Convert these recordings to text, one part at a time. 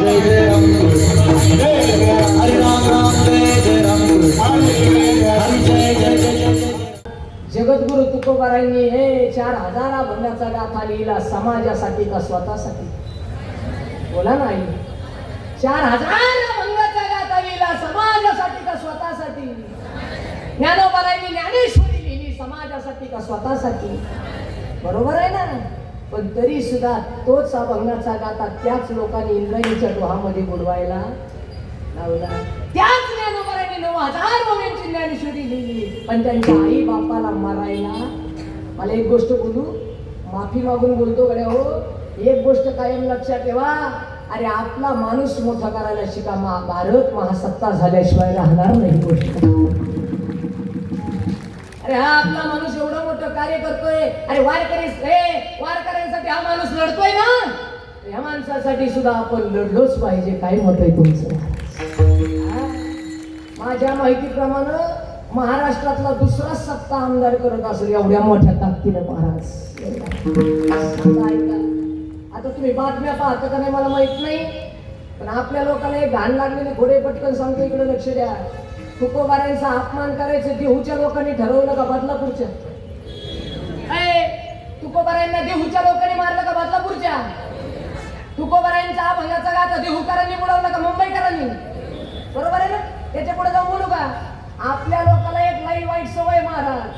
जय जय राम हरे राम राम जय जय राम हरे जय जय जय जगद्गुरु तुकोबारायांनी हे 4000 भंगाचा गाथा लिहिला समाजासाठी का स्वतःसाठी? बोला नाही. 4000 भंगाचा गाथा लिहिला समाजासाठी का स्वतःसाठी? ज्ञानोबारायांनी ज्ञानेश्वरी लिहिली समाजासाठी का स्वतःसाठी? बरोबर आहे ना. पण तरी सुद्धा तोच अभंगाचा गाथा त्याच लोकांनी इंद्रायणीच्या डोहामध्ये बुडवायला लावला. त्याच ज्ञानोबारायांनी 9000 ओव्यांची ज्ञानेश्वरी लिहिली, पण त्यांच्या आई बापाला मारायला. मला एक गोष्ट बोलू, माफी मागून बोलतो गड्या हो. एक गोष्ट कायम लक्षात ठेवा, अरे आपला माणूस मोठा करायला शिका. भारत महासत्ता झाल्याशिवाय राहणार नाही गोष्ट. अरे हा आपला माणूस एवढं मोठं कार्य करतोय, अरे वारकऱ्यांसाठी हा माणूस लढतोय ना, ह्या माणसासाठी सुद्धा आपण लढलोच पाहिजे. काय मत आहे तुमचं? माझ्या माहितीप्रमाणे महाराष्ट्रातला दुसरा सत्ता आमदार करत असेल एवढ्या मोठ्या ताकदीनं महाराज. आता तुम्ही बातम्या पाहता का नाही मला माहित नाही, पण आपल्या लोकांना एक घाण लागलेले घोडे पटकन सांगतो, इकडे लक्ष द्या. तुकोबारायांचा अपमान करायचं देहूच्या लोकांनी ठरवलं का बदलापूरच्या? तुकोबारायांना देहूच्या लोकांनी मारलं का बदलापूरच्या? तुकोबारायांचा अभंगाचा गाथा देहूकरांनी बुडवला का मुंबईकरांनी? बरोबर आहे ना. त्याच्या पुढे जाऊन बोलू का? आपल्या लोकांना एक लई वाईट सवय महाराज,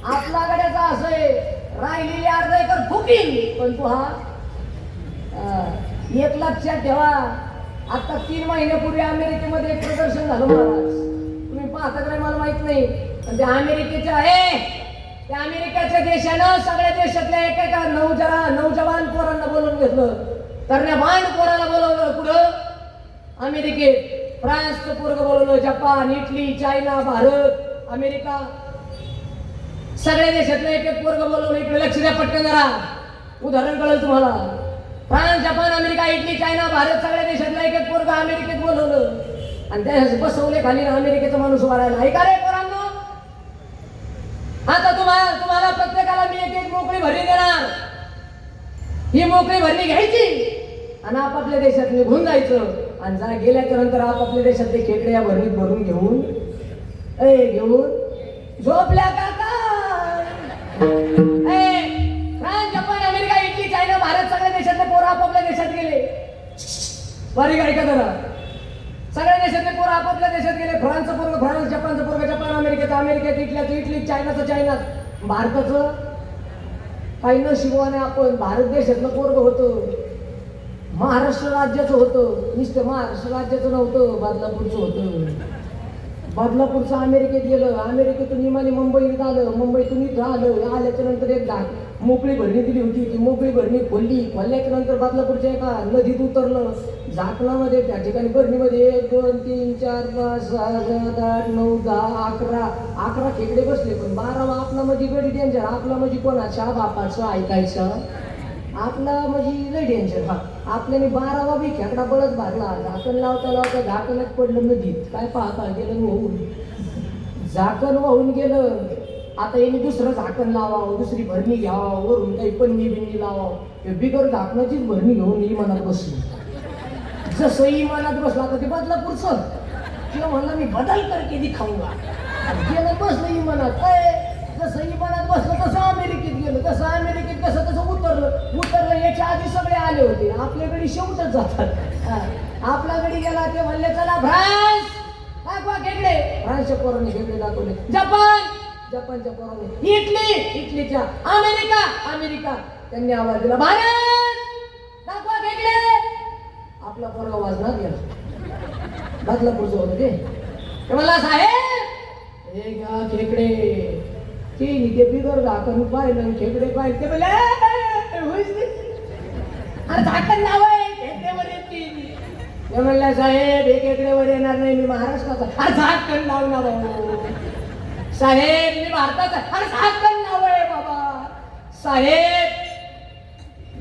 आपला गड्याचा असं आहे, राहिलेली अर्धा एकर फुकील, पण तू हा एक लक्षात ठेवा. आता 3 महिन्यापूर्वी अमेरिकेमध्ये एक प्रदर्शन झालं महाराज. तुम्ही पाहता का मला माहित नाही, पण ते अमेरिकेच्या आहे, त्या अमेरिकेच्या देशानं सगळ्या देशातल्या एका नौजवान पोरांना बोलवून घेतलं. तरण्या बांड पोराला बोलवलं. कुठं? अमेरिकेत. फ्रान्सचं पोरग बोलवलं, Japan, Italy, China, Bharat, America, सगळ्या देशातलं एक पोरग बोलवलं. इकडे लक्ष द्या पटकन जरा, उदाहरण कळेल तुम्हाला. France, Japan, America, Italy, China, Bharat, सगळ्या देशातलं एक पोरग अमेरिकेत बोलवलं आणि त्या बसवले खाली अमेरिकेचा माणूस मारायला. ऐका रे पोरांनो, आता तुम्हाला प्रत्येकाला मी एक मोकळी भरणी देणार. ही मोकळी भरणी घ्यायची आणि आपापल्या देशात निघून जायचं, आणि जरा गेल्याच्या नंतर आपापल्या देशातले खेकडे या भरणीत भरून घेऊन झोपल्या काका. France, Japan, America, Italy, China, Bharat, सगळ्या देशातले पोरं आपापल्या देशात गेले. बारीक ऐका जरा. सगळ्या देशातले पोरं आपापल्या देशात गेले. फ्रान्सचं पोरग फ्रान्स, जपानचं पोरग जपान, अमेरिकेत, इटल्याचं इटली, चायनाचं चायनात. भारताचं काही नशिबाने आपण भारत देशातलं पोरग होतं, महाराष्ट्र राज्याचं होतं. नुसतं महाराष्ट्र राज्याचं नव्हतं, बदलापूरचं होतं. बदलापूरचं अमेरिकेत गेलं, अमेरिकेतून विमाने मुंबईत आलं, मुंबईतून इथं आलं. आल्याच्या नंतर एक मोकळी भरणी दिली होती, ती मोकळी भरणी खोलल्याच्या नंतर बदलापूरच्या एका नदीत उतरलं. झाकणामध्ये त्या ठिकाणी भरणीमध्ये 1 2 3 4 5 6 7 8 9 10 11 खेकडे बसले. पण 12वा आपला म्हणजे गडी डेंजर. आपला म्हणजे कोणाच्या बापाचं ऐकायचं, आपला म्हणजे लय डेंजर. आपल्याने 12वा बी खेकडा बळच भरला. झाकण लावता झाकणच पडलं नदीत. काय पाहता गेलं वाहून, झाकण वाहून गेलं. आता याने दुसरं झाकण लावावं, दुसरी भरणी घ्यावं, वरून काही पन्नी बिन्नी लावावं. बिगर झाकणाचीच भरणी घेऊन इमानात बसली. जसं इमानात बसला तर ते बदलापूरचं किंवा म्हणलं मी बदल करके दिखाऊंगा. गेलं बसलं इमानात. जसं इमानात बसलं तसं अमेरिकेत गेलं, तसं अमेरिकेत तसं उतरलं. याच्या आधी सगळे आले होते. आपल्याकडे शेवटच जातात. आपल्याकडे गेला ते म्हणले चला फ्रान्स दाखवा खेकडे. फ्रान्सच्या पोरांनी खेकडे दाखवले. जपानच्या पोरांनी, इटलीच्या, अमेरिका त्यांनी आवाज दिला भारत दाखवा खेकडे. आपला पोरगा वाजणार गेला. बदलापूरचं होतं ते मला साहेब हे घ्या खेकडे. ते बिगर झाकण पाहिलं, खेकडे पाहिले. ते बोलले अरे झाकण लावाय खेकड्यावर येतील. ते म्हणल्या साहेब हे खेकड्यावर येणार नाही, मी महाराष्ट्राचा. अरे झाकण लावणार साहेब, मी भारताचा. अरे झाकण लावाय बाबा साहेब,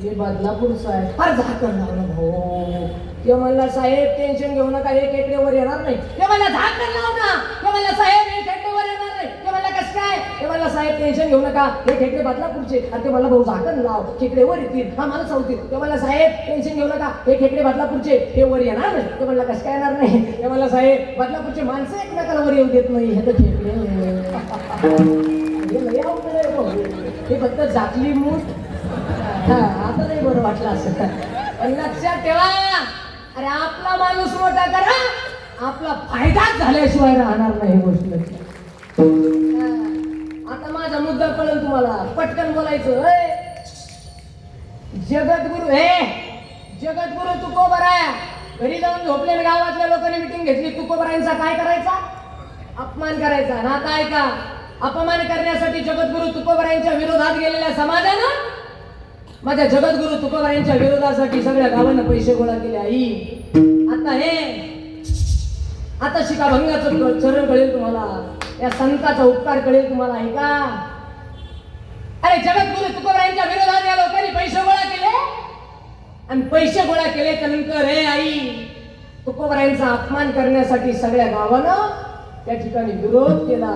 हे बदलापूरचं आहे. अरे झाकण लावलं भाऊ. ते म्हणला साहेब टेन्शन घेऊ नका, हे खेकड्यावर येणार नाही. ते म्हणला झाकण लाव ना. ते म्हणला साहेब हे खेकड्यावर येणार नाही. ते म्हणला कसं काय? ते मला साहेब टेन्शन घेऊ नका, हे खेकडे बदलापूरचे. आणि ते मला भाऊ झाकण लाव, खेकडे वर येतील, हा मला चावतील. ते मला साहेब टेन्शन घेऊ नका, हे खेकडे बदलापूरचे, हे वर येणार नाही. ते म्हणला कसं काय येणार नाही. ते मला साहेब बदलापूरचे माणसं एकमेकाला वर येऊ देत नाही, हे तर खेकडे हे लय अवघड आहे भाऊ. हे फक्त झाकली मूठ. आता नाही बरं वाटलं असं. पण लक्षात ठेवा, अरे आपला माणूस मोठा करा, आपला फायदाच झाल्याशिवाय राहणार नाही. ही गोष्ट लक्षात. आता माझा मुद्दा कळेल तुम्हाला, पटकन बोलायचं. जगद्गुरु जगद्गुरु तुकोबराया घरी जाऊन झोपले, गावातल्या लोकांनी मिटिंग घेतली. तुकोबरायांचा काय करायचा? अपमान करायचा. ना काय का अपमान करण्यासाठी जगद्गुरु तुकोबरायांच्या विरोधात गेलेल्या समाजानं माझ्या जगद्गुरु तुकोबरायांच्या विरोधासाठी सगळ्या गावांना पैसे गोळा केले. आई आता शिकाभंगाचं चरण कळेल तुम्हाला, या संताचा उपकार कळेल तुम्हाला. आहे का? अरे जगद्गुरु तुकोबरायांच्या विरोधात या लोकांनी पैसे गोळा केले, आणि पैसे गोळा केल्याच्या नंतर हे आई तुकोबरायांचा अपमान करण्यासाठी सगळ्या गावानं त्या ठिकाणी विरोध केला.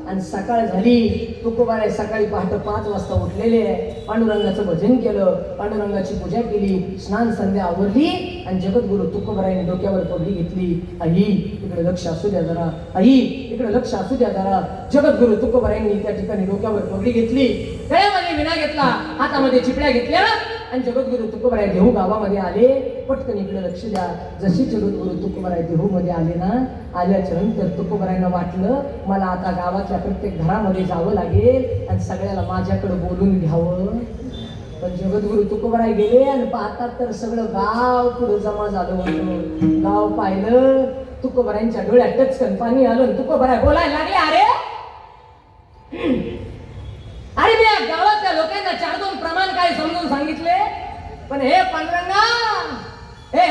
आणि सकाळ झाली, तुकोबाराय सकाळी पहाटे 5 वाजता उठलेले, पांडुरंगाचं भजन केलं, पांडुरंगाची पूजा केली, स्नान संध्या आवरली. आणि जगद्गुरु तुकोबरायांनी डोक्यावर पगडी घेतली. आई इकडे लक्ष असू द्या जरा, आई इकडे लक्ष असू द्या जरा. जगद्गुरु तुकोबरायांनी त्या ठिकाणी डोक्यावर पगडी घेतली, गळ्यामध्ये विणा घेतला, हातामध्ये चिपड्या घेतल्या, आणि जगद्गुरु तुकोबराय देहू गावामध्ये आले. पटकन इकडे लक्ष द्या. जशी जगद्गुरु तुकोबराय देहू मध्ये आले ना, आल्याच्या नंतर तुकोबरायांना वाटलं मला आता गावातल्या प्रत्येक घरामध्ये जावं लागेल आणि सगळ्याला माझ्याकडे बोलून घ्यावं. पण जगद्गुरु तुकोबराय गेले आणि पाहतात तर सगळं गाव पुढे जमा झालं होतं. गाव पाहिलं, तुकोबरायांच्या डोळ्यात टचकन पाणी आलं. तुकोबराय बोलायला लागले, अरे मी या गावातल्या लोकांना 4-2 प्रमाण काय समजून सांगितले, पण हे पांडुरंगा, हे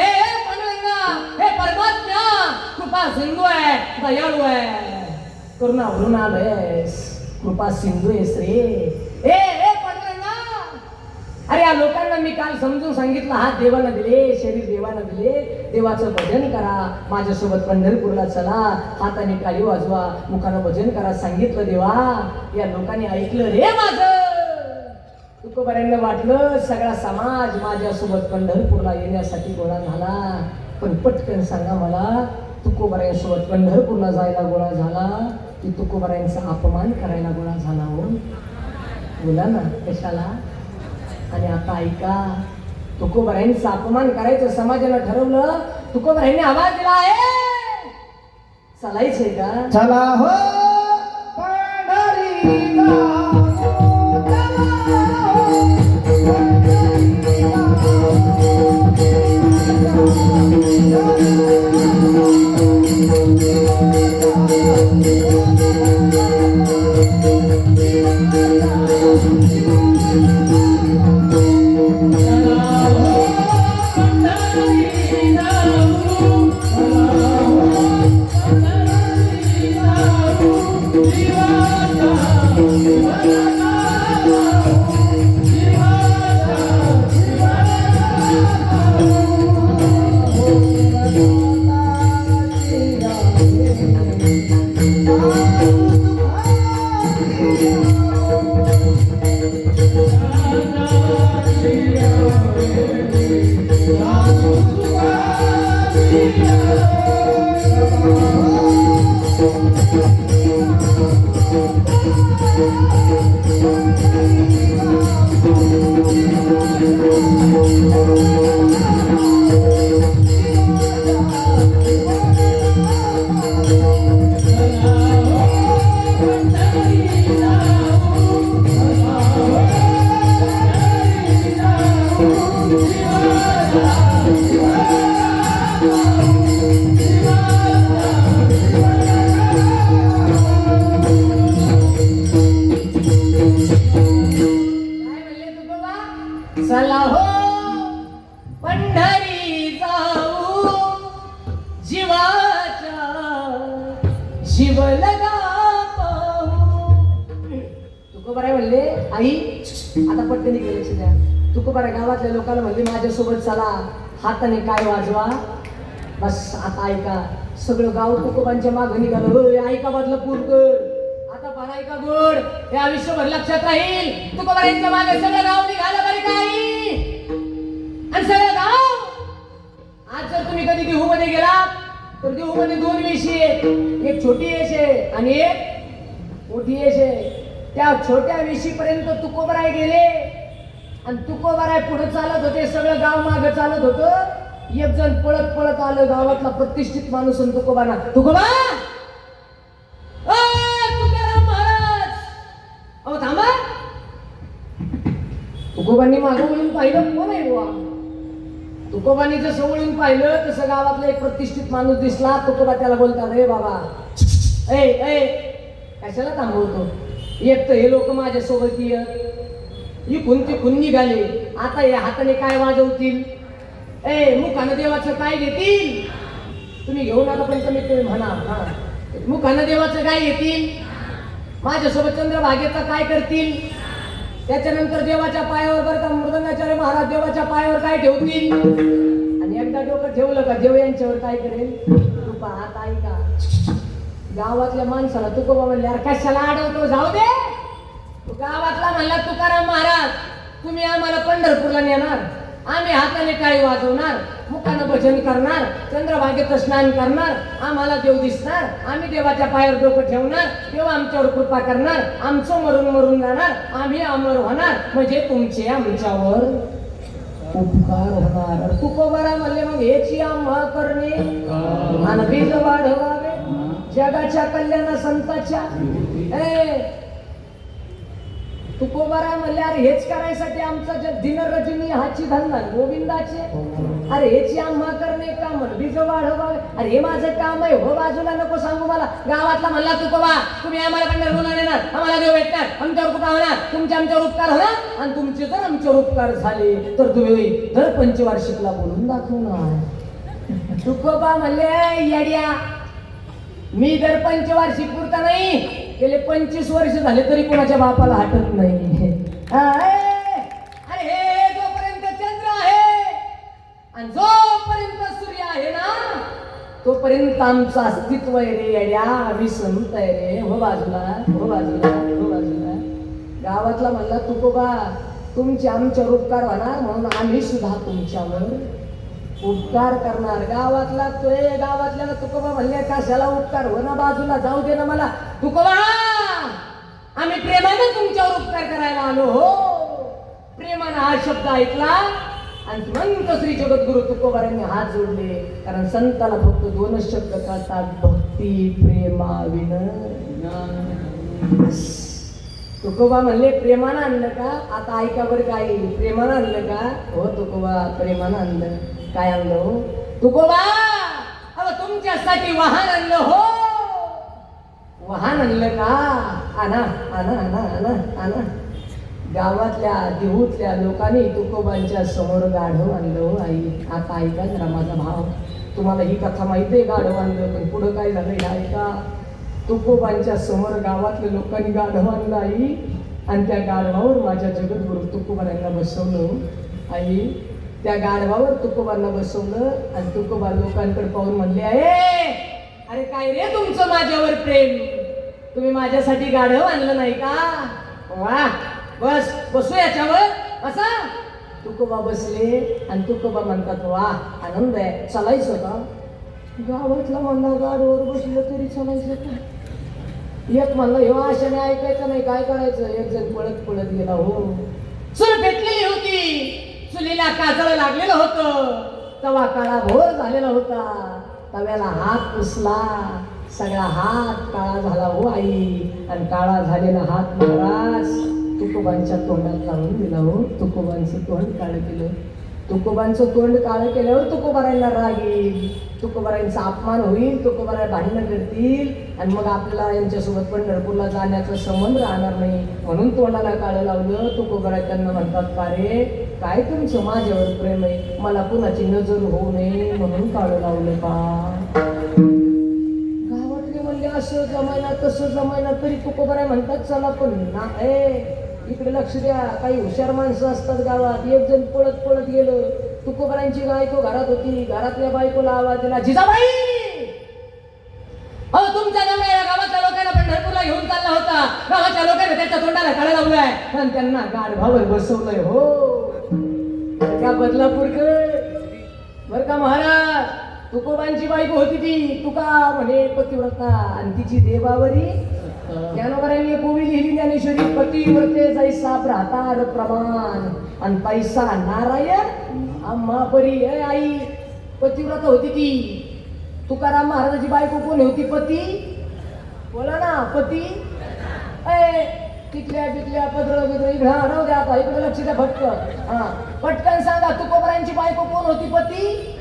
पांडुरंगा, हे परमात्मा कृपा सिंधू आहे, दयाळू आहे, करुणा भरून आलंयस, कृपा सिंधू आहेस रे. हे पांडुरंगा, अरे या लोकांना मी काल समजून सांगितलं, हात देवानं दिले, शरीर देवानं दिले, देवाचं भजन करा, माझ्यासोबत पंढरपूरला चला, हाताने टाळी वाजवा, मुखानं भजन करा सांगितलं देवा. या लोकांनी ऐकलं रे माझं. तुकोबरायांना वाटलं सगळा समाज माझ्यासोबत पंढरपूरला येण्यासाठी गोळा झाला. पण पटकन सांगा मला, तुकोबरायांसोबत पंढरपूरला जायला गोळा झाला की तुकोबरायांचा अपमान करायला गोळा झाला? हो बोला ना, कशाला? आणि आता ऐका, तुकोबरायांचा अपमान करायचं समाजानं ठरवलं. तुकोबरायांनी आवाज दिला आहे, चालायचंय का? चला हो पंढरीला. चला हो पंढरी जाऊ, जीवाच्या जीव लगा पाहू. तुकोबराय म्हणले, आई आता पटकन इकडे लक्ष द्या. तुकोबराय गावातल्या लोकांना म्हणले, माझ्यासोबत चला, हाताने काय वाजवा. बस आता ऐका, सगळं गाव तुकोबांच्या मागं निघालं. ऐका बदलापूरकर, आता बाबा नाही का गोड हे आयुष्यभर लक्षात राहील. तुकोबारायांच्या मागे सगळं गाव निघालं बरं काही. आणि सगळं गाव आज जर तुम्ही कधी देहू मध्ये गेला तर देहू मध्ये 2 वेशी आहेत. एक छोटी वेश आहे आणि एक मोठी वेश आहे. त्या छोट्या वेशीपर्यंत तुकोबाराय गेले आणि तुकोबाराय पुढे चालत होते. सगळं गाव मागे चालत होतं. एक जण पळत पळत आलं गावातला प्रतिष्ठित माणूस आणि तुकोबांना, तुकोबा तुकाराम महाराज अहो थांबा. तुकोबांनी मागं वळून पाहिलं, कोण आहे बुवा? तुकोबांनी जसं वळून पाहिलं तसं गावातला एक प्रतिष्ठित माणूस दिसला. तुकोबा त्याला बोलतात, रे बाबा ए ए कशाला थांबवतो? एक तर हे लोक माझ्यासोबत इकून तिकून निघाले. आता या हाताने काय वाजवतील? ए मुखानं देवाचं काय घेतील? तुम्ही घेऊ नका पण तुम्ही म्हणा. हा मुखानं देवाचं काय घेतील? माझ्यासोबत चंद्रभागेचं काय करतील? त्याच्यानंतर देवाच्या पायावर बरं का मृदंगाचार्य महाराज देवाच्या पायावर काय ठेवतील? आणि एकदा डोकं ठेवलं का देव यांच्यावर काय करेल? तू पाहत ऐका. गावातल्या माणसाला तुकोबा म्हणले, अरे कशाला अडवतो? जाऊ दे. तू गावातला म्हणला तुकाराम महाराज तुम्ही आम्हाला पंढरपूरला नेणार, आम्ही हाताने टाळी वाजवणार, मुखानं भजन करणार, चंद्रभागेचं स्नान करणार, आम्हाला देव दिसणार, आम्ही देवाच्या पायावर डोकं ठेवणार, देव आमच्यावर कृपा करणार, आमचं मरून मरून जाणार, आम्ही अमर होणार, म्हणजे तुमचे आमच्यावर उपकार होणार. तुकोबारा म्हणले, मग हेची आम्हा करणे आणि बीज वाढवावे जगाच्या कल्याणा संताच्या. तुकोबारा म्हणले, अरे हेच करायसाठी आमचा दिन रजनी हाची धंदा गोविंदाचे. अरे हेची आम्हा करणे काम बीज वाढवावे. अरे हे माझं काम आहे, हो बाजूला नको सांगू मला. गावातला म्हणला तुकोबा तुम्ही आम्हाला पंढरपूरला नेणार, आम्हाला देव भेटणार, आमच्यावर कृपा होणार, तुमचे आमच्यावर उपकार होणार आणि तुमचे जर आमच्यावर उपकार झाले तर तुम्ही दर पंचवार्षिकला बोलून दाखवणार. तुकोबा म्हणले, येड्या मी दर पंचवार्षिक पुरता नाही, गेले 25 वर्ष झाले तरी कोणाच्या बापाला हटत नाही. अरे हे जोपर्यंत चंद्र आहे आणि जोपर्यंत सूर्य आहे ना तोपर्यंत आमचं अस्तित्व आहे रे येड्या, आम्ही संत आहे रे. हो बाजूला, हो बाजूला, हो बाजूला. गावातला म्हणला, तुकोबा तुमचे आमच्यावर उपकार होणार म्हणून आम्ही सुद्धा तुमच्यावर उपकार करणार. गावातला गावातल्याला तुकोबा म्हणले, कशाला उपकार हो ना, बाजूला जाऊ दे ना मला. तुकोबा आम्ही प्रेमानं तुमच्यावर उपकार करायला आलो. हो प्रेमानं हा शब्द ऐकला आणि म्हणतो श्री जगद्गुरु तुकोबारांनी हात जोडले. कारण संताला फक्त 2च शब्द कळतात, भक्ती प्रेमाविन. तुकोबा म्हणले, प्रेमानं आणलं का? आता ऐका बरं, काय प्रेमानं आणलं का? हो तुकोबा प्रेमानं आणलं. काय आणलं हो तुकोबा? अहो तुमच्यासाठी वाहन आणलं. हो वाहन आणलं का? आणा आणा आणा आणा आणा. गावातल्या देहूतल्या लोकांनी तुकोबांच्या समोर गाढव आणलं. हो आई, आता ऐका जरा माझा भाव, तुम्हाला ही कथा माहिती आहे गाढव आणलं, पण पुढं काय झालं हे ऐका. तुकोबांच्या समोर गावातल्या लोकांनी गाढव आणलं आई, आणि त्या गाढवावर माझ्या जगद्गुरु तुकोबारांना बसवलं. आई त्या गाढवावर तुकोबांना बसवलं आणि तुकोबा लोकांकडे पाहून म्हणले, अरे काय रे तुमचं माझ्यावर प्रेम, तुम्ही माझ्यासाठी गाढव आणलं नाही का? वा बस बसू याच्यावर असा. तुकोबा बसले आणि तुकोबा म्हणतात, वा आनंद आहे, चालायचं का? गावातला म्हणला गाढवावर बसलं तरी चालायचं का? एक म्हणलं हे आशाने ऐकायचं नाही, काय करायचं? एक जण पळत पळत गेला. हो चूल पेटलेली होती, चुलीला काजळ लागलेलं होतं, तवा काळा भोर झालेला होता, तव्याला हात पुसला, सगळा हात काळा झाला. हो आई, आणि काळा झालेला हात महाराज तुकोबांच्या तोंडात लावून दिला. हो तुकोबांचं तोंड काळं केलं. तुकोबांचं तोंड काळं केल्यावर तुकोबारांना राग येईल, तुकोबारांचा अपमान होईल, तुकोबारा भांडणं करतील आणि मग आपल्याला यांच्यासोबत पंढरपूरला जाण्याचा संबंध राहणार नाही, म्हणून तोंडाला काळं लावलं. तुकोबारा त्यांना म्हणतात, का रे काय तुमचं माझ्यावर प्रेम आहे, मला कुणाची नजर होऊ नये म्हणून काळं लावलं का? गावातले म्हणले, असं जमायला तसं जमायला, तरी तुकोबारा म्हणतात चला पण ना इकडे लक्ष द्या, काही हुशार माणसं असतात गावात. एक जण पळत पळत गेलं, तुकोबारांची बायको घरात होती, घरातल्या बायकोला आवाज दिला, जिजाबाई अहो तुमच्या नवरा या गावातल्या लोकांना पंढरपूरला घेऊन चालला होता, होता. गावाच्या लोकांनी त्याच्या तोंडाला काळं लावलंय आणि त्यांना गाढवावर बसवलंय. हो का बदलापूरकर बर का महाराज. तुकोबांची बायको होती ती तुका म्हणे पतिव्रता आणि तिची देवावरी ज्ञानोबरांनी कोवी लिहिली ज्ञानेश्वरी. पतिव्रते जैसा भ्रातार प्रमाण आणि पैसा नारायण आम्हा परी. आई पतिव्रता होती ती. तुकाराम महाराजाची बायको कोण होती? पती. बोला ना पती. तिथल्या तिथल्या पत्र बिद्र इकडे राहू द्या आता इकडे लक्ष द्या फटकन. हा पटकन सांगा तुकोबरांची बायको कोण होती? पती.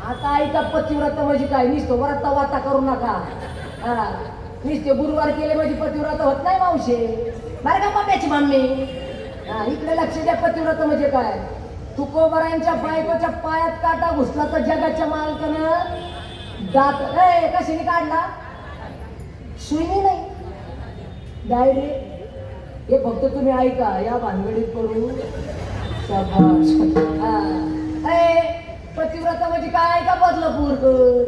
आता ऐका पतिव्रता म्हणजे काय? नुसतं व्रता वाता करू नका. हा नुसते गुरुवार केले म्हणजे पतिव्रता होत नाही मावशे. बरं का पाप्याची मम्मी. हा इकडे लक्ष द्या पतिव्रता म्हणजे काय. तुकोबरांच्या बायकोच्या पायात काटा घुसला तर जगाच्या मालकानं दात कशाने काढला? सुईने नाही डायरेक्ट. हे फक्त तुम्ही ऐका या भानगडीत पडू. पतिव्रता म्हणजे काय का बदलापूरकर.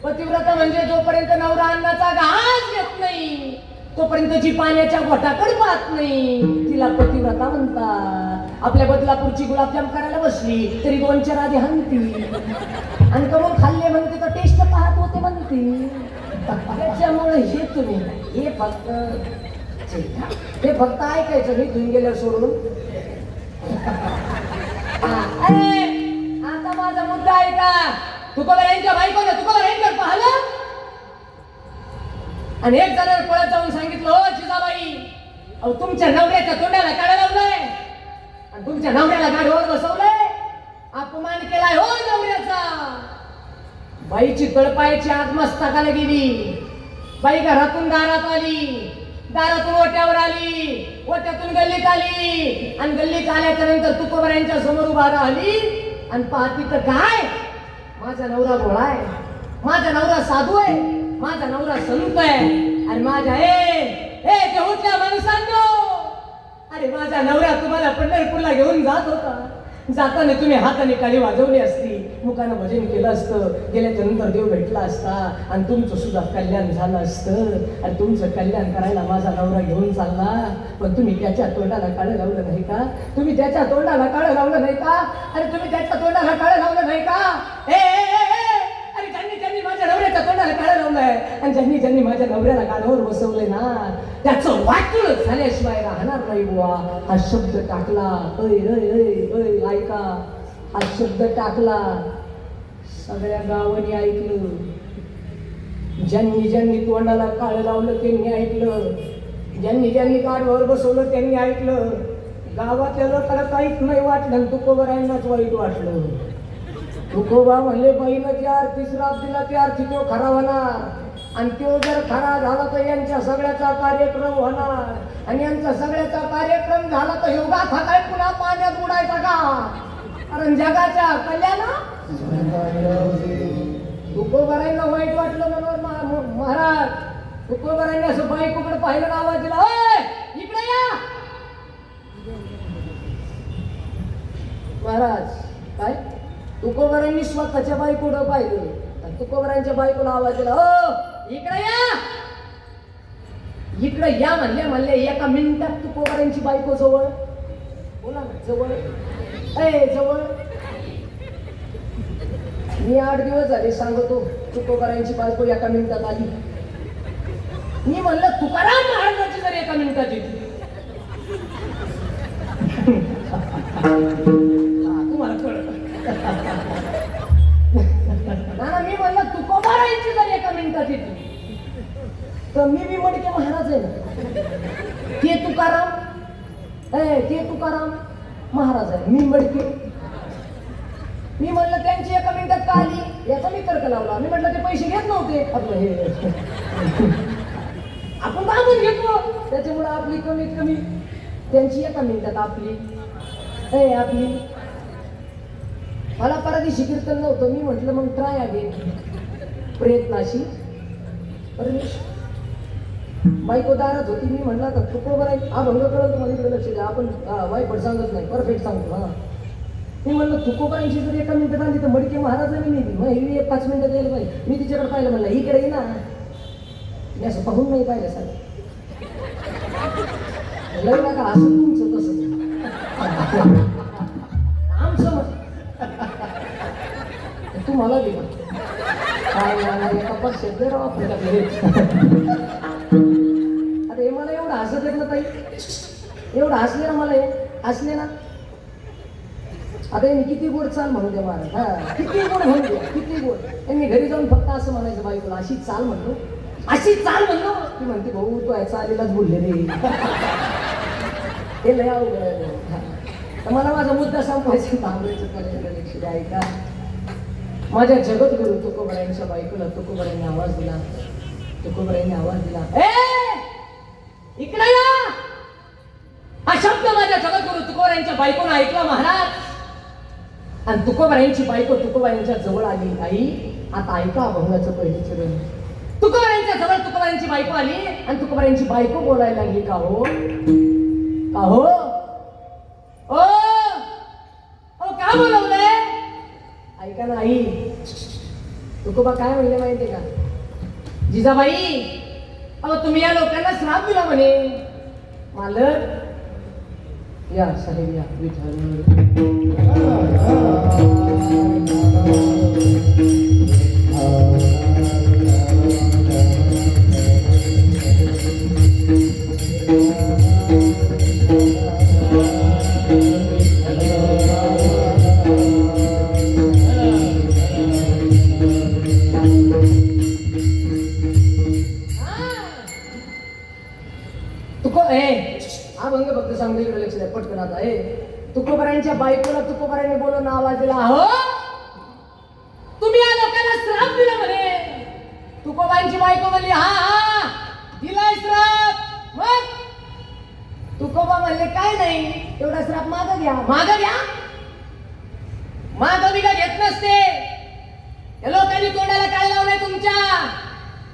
पतिव्रता म्हणजे जोपर्यंत नवरा अन्नाचा घास घेत नाही तोपर्यंत जी पाण्याच्या घोटाकडे पाहत नाही तिला पतिव्रता म्हणतात. आपल्या बदलापूरची गुलाबजाम करायला बसली तरी 2-4 आधी हंती आणि कमून खाल्ले म्हणते तर टेस्ट पाहत होते म्हणते. त्याच्यामुळे हे तुम्ही हे फक्त ऐकायचं नाही धुऊन गेल्यावर सोडून. आता माझा मुद्दा ऐका. तुकोबरांच्या बायकोने तुकोबरांकडे पाहिलं आणि एक जणांना पळत जाऊन सांगितलं हो जिजाबाई अहो तुमच्या नवऱ्याच्या तोंडाला काढा लावलंय आणि तुमच्या नवऱ्याला गाडीवर बसवलंय. अपमान केलाय हो नवऱ्याचा. बाईची तळपायाची आग मस्तकाला गेली. बाई घरातून दारात आली. दारातून ओट्यावर आली. ओट्यातून गल्लीत आली आणि गल्लीत आल्याच्या नंतर तुकोबरांच्या समोर उभा राहिली आणि पाहती तर काय माझा नवरा भोळा आहे. माझा नवरा साधू आहे. माझा नवरा संत आहे आणि माझ्या देऊच्या माणसांनो अरे माझा नवरा तुम्हाला पंढरपूरला घेऊन जात होता. जाताना तुम्ही हाताने टाळी वाजवली असती. मुखानं भजन केलं असतं. गेल्याच्या नंतर देव भेटला असता आणि तुमचं सुद्धा कल्याण झालं असतं आणि तुमचं कल्याण करायला माझा नवरा घेऊन चालला. पण तुम्ही त्याच्या तोंडाला काळं लावलं नाही का? तुम्ही त्याच्या तोंडाला काळं लावलं नाही का? अरे तुम्ही त्याच्या तोंडाला काळं लावलं नाही का? अरे ज्यांनी माझ्या नवऱ्याच्या तोंडाला काळं लावलंय आणि ज्यांनी माझ्या नवऱ्याला गाडीवर बसवलंय ना त्याचं वाटूळ झाल्याशिवाय राहणार नाही बुवा. हा शब्द टाकला. ऐका हा शब्द टाकला. सगळ्या गावांनी ऐकलं. ज्यांनी तोंडाला काळं लावलं त्यांनी ऐकलं. ज्यांनी गाडीवर बसवलं त्यांनी ऐकलं. गावातल्या लोकांना काहीच नाही वाटलं. तुकोबरांनाच वाईट वाटलं. तुकोबा म्हणले बहिणीची आरती श्राप दिला ती आरती तो खरा होणार आणि तो जर खरा झाला तर यांच्या सगळ्याचा कार्यक्रम होणार आणि यांचा सगळ्याचा कार्यक्रम झाला तर योगा थाकाय पुन्हा पाण्यात बुडायचा का? कारण जगाच्या कल्याणा तुकोबरांना वाईट वाटलं म्हणून महाराज तुकोबरांनी असं बायकोकडे पाहिलं आवाज दिला इकडे या महाराज. काय तुकोबरांनी स्वतःच्या बायकोकडे पाहिलं. तुकोबरांच्या बायकोला आवाज दिला हो इकडे या. इकडे या म्हणले एका मिनिटात तुकोबरांची बायको जवळ. बोला ना जवळ. जवळ. मी 8 दिवस झाले सांगतो तुकोबरांची बायको एका मिनिटात आली. मी म्हणलं तुकाराम महाराजांची जर एका मिनिटात येते तुम्हाला कळलं ना. मी म्हणलं तुकोबरांची जर एका मिनिटात येते तर मी मडके महाराज आहे ना. ते तुकाराम महाराज आहे. मी मडके. मी म्हणलं त्यांची एका मिनिटात का आली याचा मी तर्क लावला. मी म्हटलं ते पैसे घेत नव्हते आपलं हे आपण दाबून घेतो त्याच्यामुळे आपली कमीत कमी त्यांची एका मिनिटात आपली मला परदिशी कीर्तन नव्हतं. मी म्हटलं मग ट्राय आहे प्रयत्नाशी. बायको दारात होती. मी म्हणला का तुकोबराई अभंग कळत तुम्हाला इकडे लक्ष द्या. आपण वाईट सांगत नाही परफेक्ट सांगतो. हा मी म्हणलं तुकोबरांची जर एका मिनिटात आली तर मडके महाराजांनी नेली. मग ही 5 मिनिटात यायला पाहिजे. मी तिच्याकडे पाहिलं म्हणलं इकडे ये ना. मी असं पाहून नाही पाहिलं सर. लय नका असं तुमचं तसं आमचं मत तुम्हाला दिलं काय एका पक्षात दे राव आपल्याला घरी. अरे मला एवढं हसत येत ना ताई, एवढं हसले ना मला हे हसले ना. आता यांनी किती गोड चाल म्हणू द्या महाराज, हा किती गोड म्हणू द्या, किती गोड. त्यांनी घरी जाऊन फक्त असं म्हणायचं बायकोला, अशी चाल म्हणतो, अशी चाल म्हणतो. ती म्हणते भाऊ तू याचा आलेलाच बोलले रे. हे लय अवघड आहे. तर मला माझा मुद्दा संपवायचा, थांबायचं करायचं लक्ष द्या. ऐका, माझ्या जगद्गुरु तुकोबरायांच्या बायकोला तुकोबरायांनी आवाज दिला. तुकोबरायांनी आवाज दिला, ए इकडे या. हा शब्द माझ्या जगद्गुरु तुकोबरायांच्या बायकोनं ऐकला महाराज. आणि तुकोबरायांची बायको तुकोबरायांच्या जवळ आली. आई आता ऐका अभंगाचं पहिलं चरण. तुकोबरायांच्या जवळ तुकोबरायांची बायको आली आणि तुकोबरायांची बायको बोलायला लागली, का हो का हो ओ का बोलवलंय. ऐका ना आई, तुकोबा काय म्हणले माहितीये का, जिजाबाई अहो तुम्ही या लोकांना श्राप दिला म्हणे. मालक या साहेब या, विठ्ठल हा भंग फक्त सांगतो, इकडे लक्ष द्या पटकन. आता तुकोबरायांच्या बायकोला तुकोबरायांनी बोलून आवाज दिला, हो तुम्ही या लोकांना श्राप दिला म्हणे. तुकोबांची बायको म्हणली, हा हा दिलाय श्राप. मग तुकोबा म्हणले, काय नाही तेवढा श्राप मागं घ्या. मागं घ्या, मागं बिगा घेत नसते. या लोकांनी तोंडाला काय लावलंय तुमच्या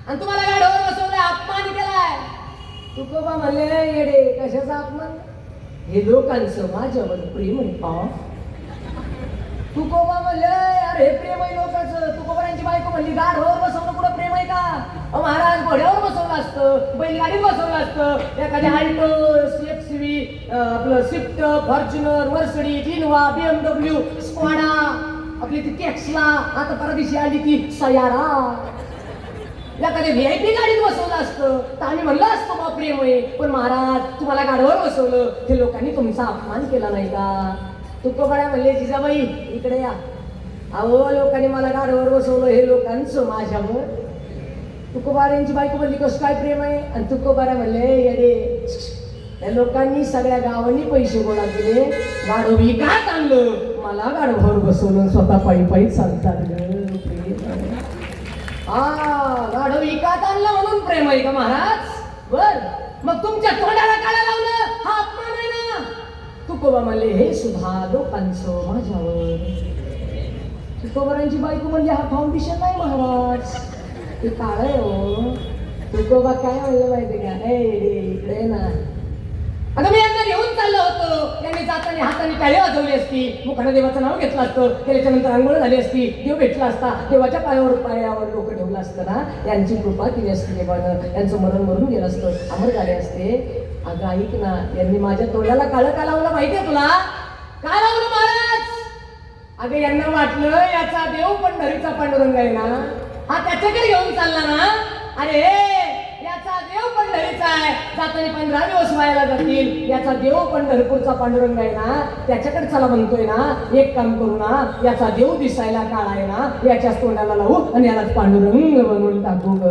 आणि तुम्हाला गाढवावर बसवलंय, अपमान केलाय. तुकोबा म्हणले, येडे कशाचा अपमान, हे लोकांचं माझ्यावर प्रेम आहे पाव. तुकोबा म्हणले, अरे हे प्रेम आहे लोकांचं. तुकोबरांची बायको म्हणली, गाढवावर बसवणं कुठं प्रेम आहे का. महाराज घोड्यावर बसवलं असतं, बैलगाडीत बसवलं असतं, एखाद्या आल्टो एक्सवी आपलं Swift Fortuner Mercedes Innova BMW Skoda आपली ती टेक्सला, आता परदेशी आली ती सयारा, एखाद्या VIP गाडीत बसवलं असतं तर आम्ही म्हणलं असतो बा प्रेम आहे. पण महाराज तुम्हाला गाडीवर बसवलं, ते लोकांनी तुमचा अपमान केला नाही का. तुकोबा म्हणले, जिजाबाई इकडे या. अहो लोकांनी मला गाडीवर बसवलं, हे लोकांचं माझ्यावर. तुकोबारांची बायको म्हणली, कसं काय प्रेम आहे. आणि तुकोबारा म्हणले, येडे या लोकांनी सगळ्या गावांनी पैसे गोळा केले, गाडव विकत आणलं, मला गाडवावर बसवलं, स्वतः पायी पायी चालतात ग. हा गाढव विकत आणलं म्हणून प्रेम आहे का महाराज. बर मग तुमच्या तोंडाला काळा लावलं, हा अपमान आहे ना. तुकोबा म्हणले, हे सुद्धा लोकांचं माझ्यावर. तुकोबारांची बायको म्हणली, हा फाउंडेशन नाही महाराज, ते काळ आहे हो. तुकोबा काय म्हणलं माहिती का, इकडे ना. आता मी यांना घेऊन चाललो होतो, यांनी जाताना हाताने टाळी वाजवली असती, मुखाने देवाचं नाव घेतलं असतं, त्याच्यानंतर आंघोळ झाली असती, देव भेटला असता, देवाच्या पायावर डोकं ठेवलं असतं ना, यांची कृपा केली असती देवानं, यांचं मरण मरून गेलं असतं, अमर झाले असते. अगं ऐक ना, यांनी माझ्या तोंडाला काळं का लावलं माहितीये तुला, का लावलं महाराज. अगं यांना वाटलं याचा देव पंढरीचा पांडुरंग आहे ना, हा त्याच्याकडे घेऊन चालला ना. अरे याचा देव पंढरीचा आहे, जाताना 15 दिवस व्हायला जातील, याचा देव पंढरपूरचा पांडुरंग आहे ना, त्याच्याकडे चला म्हणतोय ना. एक काम करू ना, याचा देव दिसायला काळा आहे ना, याच्याच तोंडाला लावू आणि यालाच पांडुरंग बनवून टाकू ग.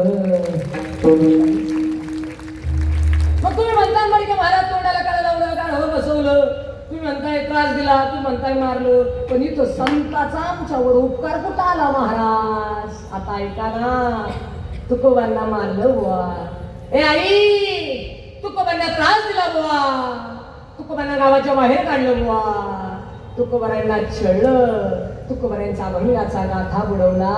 मग तुम्ही म्हणता बरं की महाराज तोंडाला काळा लावलं, गाढवावर बसवलं, तुम्ही म्हणताय त्रास दिला, तुम्ही म्हणताय मारलं, पण इथं संताचा आमच्यावर उपकार कुठं आला महाराज. आता ऐका ना, तुकोबांना मारलं बुवा. ए आई, तुकोबांना त्रास दिला बुवा, तुकोबांना गावाच्या बाहेर काढलं बुवा, तुकोबारांना छळलं, तुकोबारांचा अभंगाचा गाथा बुडवला.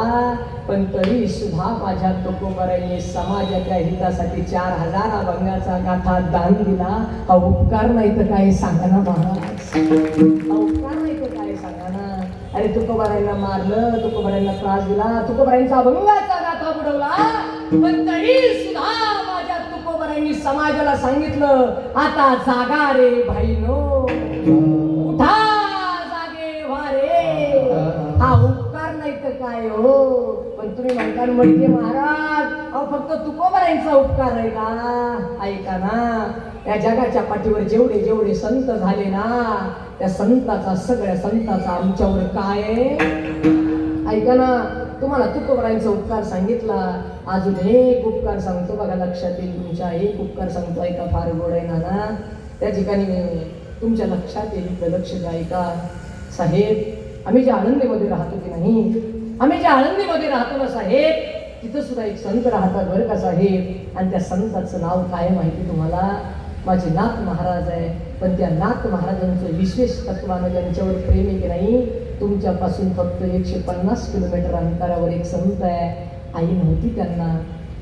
पण तरी सुद्धा माझ्या तुकोबारांनी समाजाच्या हितासाठी 4000 अभंगाचा गाथा दान दिला. हा उपकार नाही तर काय सांगा ना महाराज, हा उपकार नाही तर काय सांगा ना. अरे तुकोबारांना मारलं, तुकोबारांना त्रास दिला, तुकोबारांचा अभंगाचा गाथा बुडवला, पण तरी सुद्धा माझ्या तुकोबारांनी तुकोबरायांनी समाजाला सांगितलं, आता जागा रे भाईनो, उठा जागे व्हा रे. हा उपकार नाही तर काय हो. पण तुम्ही म्हणता म्हणजे महाराज, अहो फक्त तुकोबरायांचा उपकार आहे का? ऐका ना, या जगाच्या पाठीवर जेवढे जेवढे संत झाले ना, त्या संताचा, सगळ्या संताचा आमच्यावर काय आहे? ऐका ना, तुम्हाला तुकोबरायांचा उपकार सांगितला, अजून एक उपकार सांगतो बघा, लक्षात येईल तुमच्या. एक उपकार सांगतो, ऐका, फार गोड आहे ना. त्या ठिकाणी तुमच्या लक्षात येईल तर लक्ष द्या. ऐका साहेब, आम्ही ज्या आळंदीमध्ये राहतो की नाही, आम्ही ज्या आळंदीमध्ये राहतो ना साहेब, तिथं सुद्धा एक संत राहतात बरं का साहेब. आणि त्या संताचं नाव काय माहिती तुम्हाला? माझे नाथ महाराज आहे. पण त्या नाथ महाराजांचं विशेष तत्वानं त्यांच्यावर प्रेम आहे की नाही, तुमच्यापासून फक्त 150 किलोमीटर अंतरावर एक संत आहे. आई नव्हती त्यांना,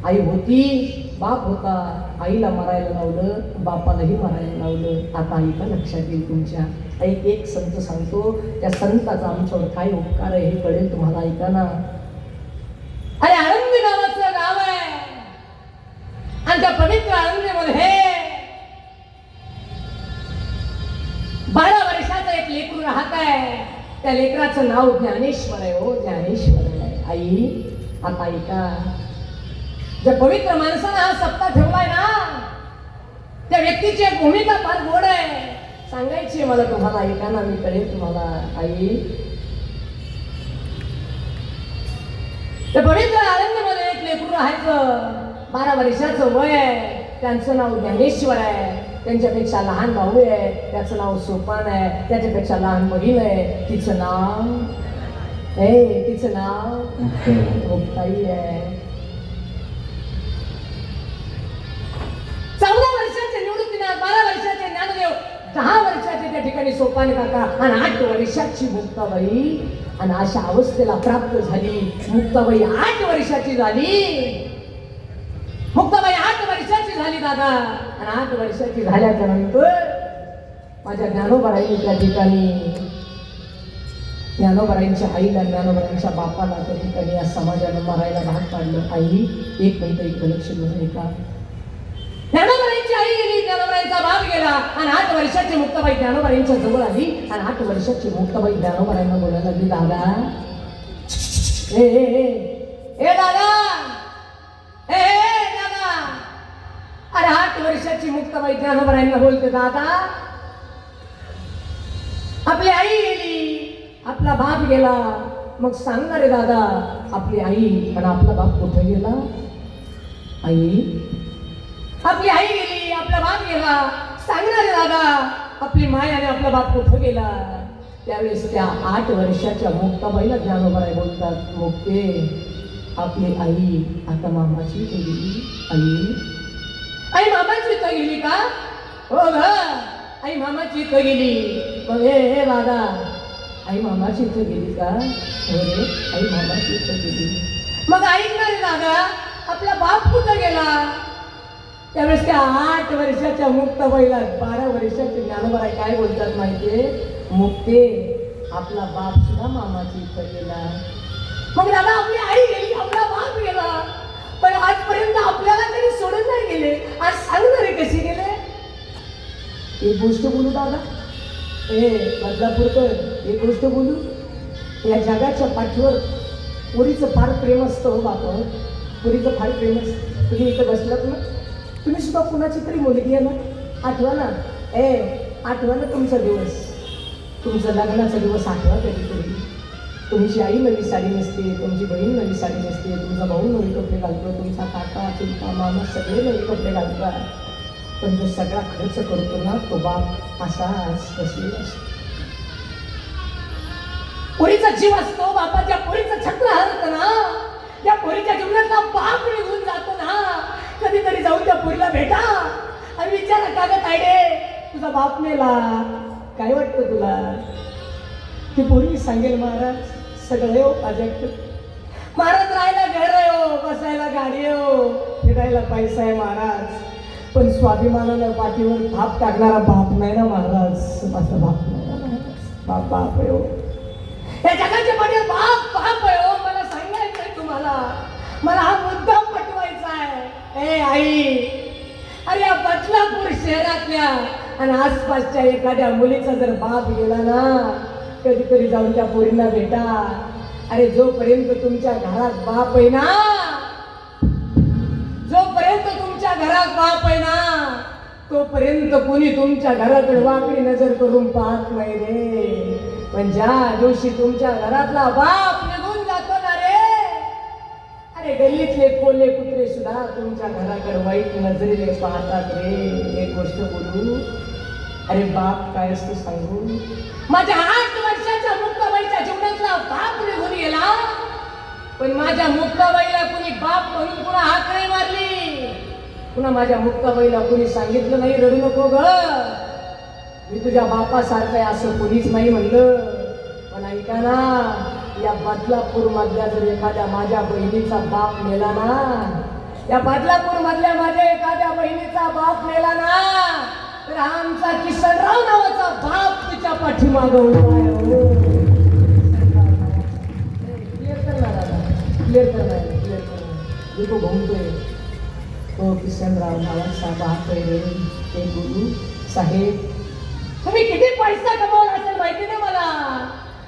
आई होती, बाप होता. आईला मरायला लावलं, बापालाही मरायला लावलं. आता ऐका, लक्षात येईल तुमच्या. एक संत सांगतो, त्या संताचा आमच्यावर काय उपकार आहे हे कळेल तुम्हाला. ऐका ना. अरे आळंदी नावाचं गाव आहे, आणि त्या पवित्र आळंदीमध्ये 12 वर्षाचं एक लेकरू राहत आहे. त्या लेकराचं नाव ज्ञानेश्वर आहे हो, ज्ञानेश्वर आहे. आई आता ऐका, ज्या पवित्र माणसानं हा सप्ताह ठेवलाय ना, त्या व्यक्तीची एक भूमिका फार गोड आहे, सांगायची मला तुम्हाला. ऐका ना, मी कळेल तुम्हाला. आई, त्या पवित्र आळंदीमध्ये एक लेकरू राहायचं, 12 वर्षाचं वय आहे. त्यांचं नाव ज्ञानेश्वर आहे. त्यांच्यापेक्षा लहान भाऊ आहे, त्याचं नाव सोपान आहे. त्याच्यापेक्षा लहान बहीण आहे, तिचं नाव तिचं नाव मुक्ताई आहे. 14 वर्षाचे निवृत्तीनाथ, 12 वर्षाचे ज्ञानदेव, 10 वर्षाचे त्या ठिकाणी सोपान काका, आणि 8 वर्षाची मुक्ताबाई. आणि अशा अवस्थेला प्राप्त झाली मुक्ताबाई. 8 वर्षाची झाली मुक्ताबाई, 8 वर्षाची झाली दादा. आणि 8 वर्षाची झाल्याच्या नंतर माझ्या ज्ञानोबाराईंनी त्या ठिकाणी, ज्ञानोबाराईंच्या आईला, ज्ञानोबाराईंच्या बापाला त्या ठिकाणी या समाजानं मरायला भाग पाडलं. आई, एक मिनिट, एक लक्ष देऊन ऐका. ज्ञानोबाराईंची आई गेली, ज्ञानोबाराईंचा बाप गेला, आणि 8 वर्षाची मुक्ताबाई ज्ञानोबाराईंच्या जवळ आली. आणि 8 वर्षाची मुक्ताबाई ज्ञानोबाराईंना बोलायला लागली, दादा, ए दादा, अरे 8 वर्षाची मुक्ताबाई ज्ञानोबाराईंना बोलते, दादा, आपली आई गेली, आपला बाप गेला, मग सांगणार रे दादा, आपली आई आणि आपला बाप कुठे गेला? आई, आपली आई गेली, आपला बाप गेला, सांगणार रे दादा, आपली माय आणि आपला बाप कुठे गेला? त्यावेळेस त्या 8 वर्षाच्या मुक्ताबाईला ज्ञानोबाराई बोलतात, मुक्ते, आपली आई आता मामाची इथं गेली. आई मामाची इथं गेली का? हो ग, आई मामाची इथं गेली. मग हे दादा, आई मामाची इथं गेली का? हो रे, आई मामाची इथं गेली. मग ऐकणार दादा, आपला बाप कुठं गेला? त्यावेळेस त्या 8 वर्षाच्या मुक्ताबाईला 12 वर्षाचे ज्ञानोबाराई काय बोलतात माहितीये? मुक्ते, आपला बाप सुद्धा मामाची इथं गेला. मग दादा, आपली आई गेली, आपला बाप गेला, पण आजपर्यंत आपल्याला तरी सोडून नाही गेले. आज सांगणारे कसे गेले? एक गोष्ट बोलू दादा, बदलापूरकर, एक गोष्ट बोलू. या जगाच्या पाठीवर पुरीचं फार प्रेम असतं हो बापा, पुरीचं फार प्रेम असतं. तुम्ही इथं बसलात ना, तुम्ही सुद्धा कुणाची तरी मुलगी आहे ना, आठवा ना, आठवा ना तुमचा दिवस, तुमचा लग्नाचा दिवस आठवा कधीतरी. तुमची आई नवी साडी नेसते, तुमची बहीण नवी साडी नेसते, तुमचा भाऊ नवी कपडे घालतो, तुमचा काका, चुलता, मामा सगळे नवे कपडे घालतात. पण जो सगळा खर्च करतो ना, तो बाप असाच बसलेला असतो. पोरीचा जीव असतो, बापाच्या पोरीचं छत्र हरत ना, त्या पोरीच्या जीवनातला बाप निघून जातो ना. कधीतरी जाऊन त्या पोरीला भेटा आणि विचारा, का ग तायडे, तुझा बाप मेला, काय वाटतं तुला? ती पोरगी सांगेल, महाराज सगळं हो माझ्याकडे, महाराज राहायला घर आहे हो, बसायला गाडी आहे हो, फिरायला पैसा आहे महाराज, पण स्वाभिमानानं पाठीवर थाप टाकणारा बाप नाही ना महाराज. माझा बाप नाही ना महाराज, बाप बाप आहे हो. या जगाच्या पाठीवर बाप बाप आहे हो. मला सांगायचंय तुम्हाला, मला हा मुद्दा पटवायचा आहे. आई, अरे या बदलापूर शहरातल्या आणि आसपासच्या एखाद्या मुलीचा जर बाप गेला ना, कधीतरी जाऊन त्या पोरींना भेटा. अरे जोपर्यंत तुमच्या घरात बाप आहे ना, जोपर्यंत तुमच्या घरात बाप आहे ना, तोपर्यंत कोणी तुमच्या घराकडे वाकडी नजर करून पाहत नाही रे. पण ज्या दिवशी तुमच्या घरातला बाप निघून जातो ना रे, अरे गल्लीतले कोल्हे कुत्रे सुद्धा तुमच्या घराकडे वाईट नजरेने पाहतात रे. एक गोष्ट बोलू, अरे बाप काय असतो सांगू, माझ्या 8 वर्षाच्या मुक्ताबाईच्या जीवनातला बाप निघून गेला, पण माझ्या मुक्ताबाईला कुणी बाप म्हणून पुन्हा हाक नाही मारली. पुन्हा माझ्या मुक्ताबाईला कुणी सांगितलं नाही रडू नको ग, मी तुझ्या बापासारखं आहे असं कोणीच नाही म्हणलं. पण ऐका ना, या बदलापूर मधल्या जर एखाद्या माझ्या बहिणीचा बाप मेला ना, या बदलापूर मधल्या माझ्या एखाद्या बहिणीचा बाप मेला ना, तर आमचा किसनराव नावाचा बाप तिच्या पाठीमागं उभा आहे. क्लिअर करणार दादा, क्लिअर करणार, क्लिअर करणार. मी तो घुमतोय तो किसनराव नावाचा बाप आहे रे. ते बोलू साहेब, तुम्ही किती पैसा कमवला असेल माहिती नाही मला,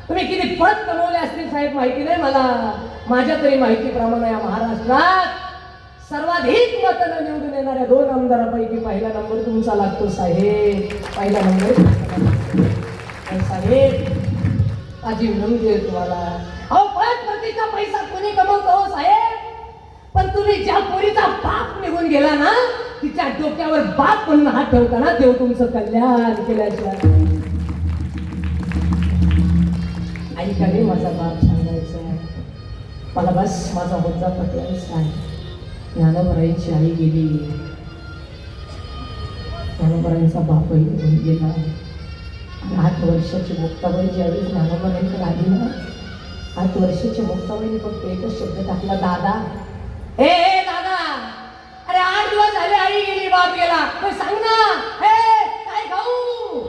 तुम्ही किती पद कमवले असतील साहेब माहिती नाही मला. माझ्या तरी माहितीप्रमाणे या महाराष्ट्रात सर्वाधिक मतानं निवडून येणाऱ्या 2 आमदारापैकी पहिला नंबर तुमचा लागतो साहेब. पहिला नंबर साहेब, माझी विनंती आहे तुम्हाला. अहो पद प्रतिचा पैसा कोणी कमवतो हो साहेब, पण तुम्ही ज्या पोरीचा बाप निघून गेला ना, तिच्या डोक्यावर बाप म्हणून हात ठेवताना देव तुमचं कल्याण केल्याशिवाय. ऐका रे माझा बाप सांगायचा मला, बस माझा मुद्दा पटवायचा आहे. ज्ञानोबराईंची आई गेली, ज्ञानोबराईंचा बापही निघून गेला. 8 वर्षाची मुक्ताबाई ज्यावेळी ज्ञानोबराईंकडे आली ना, 8 वर्षाची मुक्ताबाईने फक्त एकच शब्द टाकला, दादा. ए दादा, अरे 8 दिवस झाले आई गेली बाप गेला, सांग ना काय खाऊ.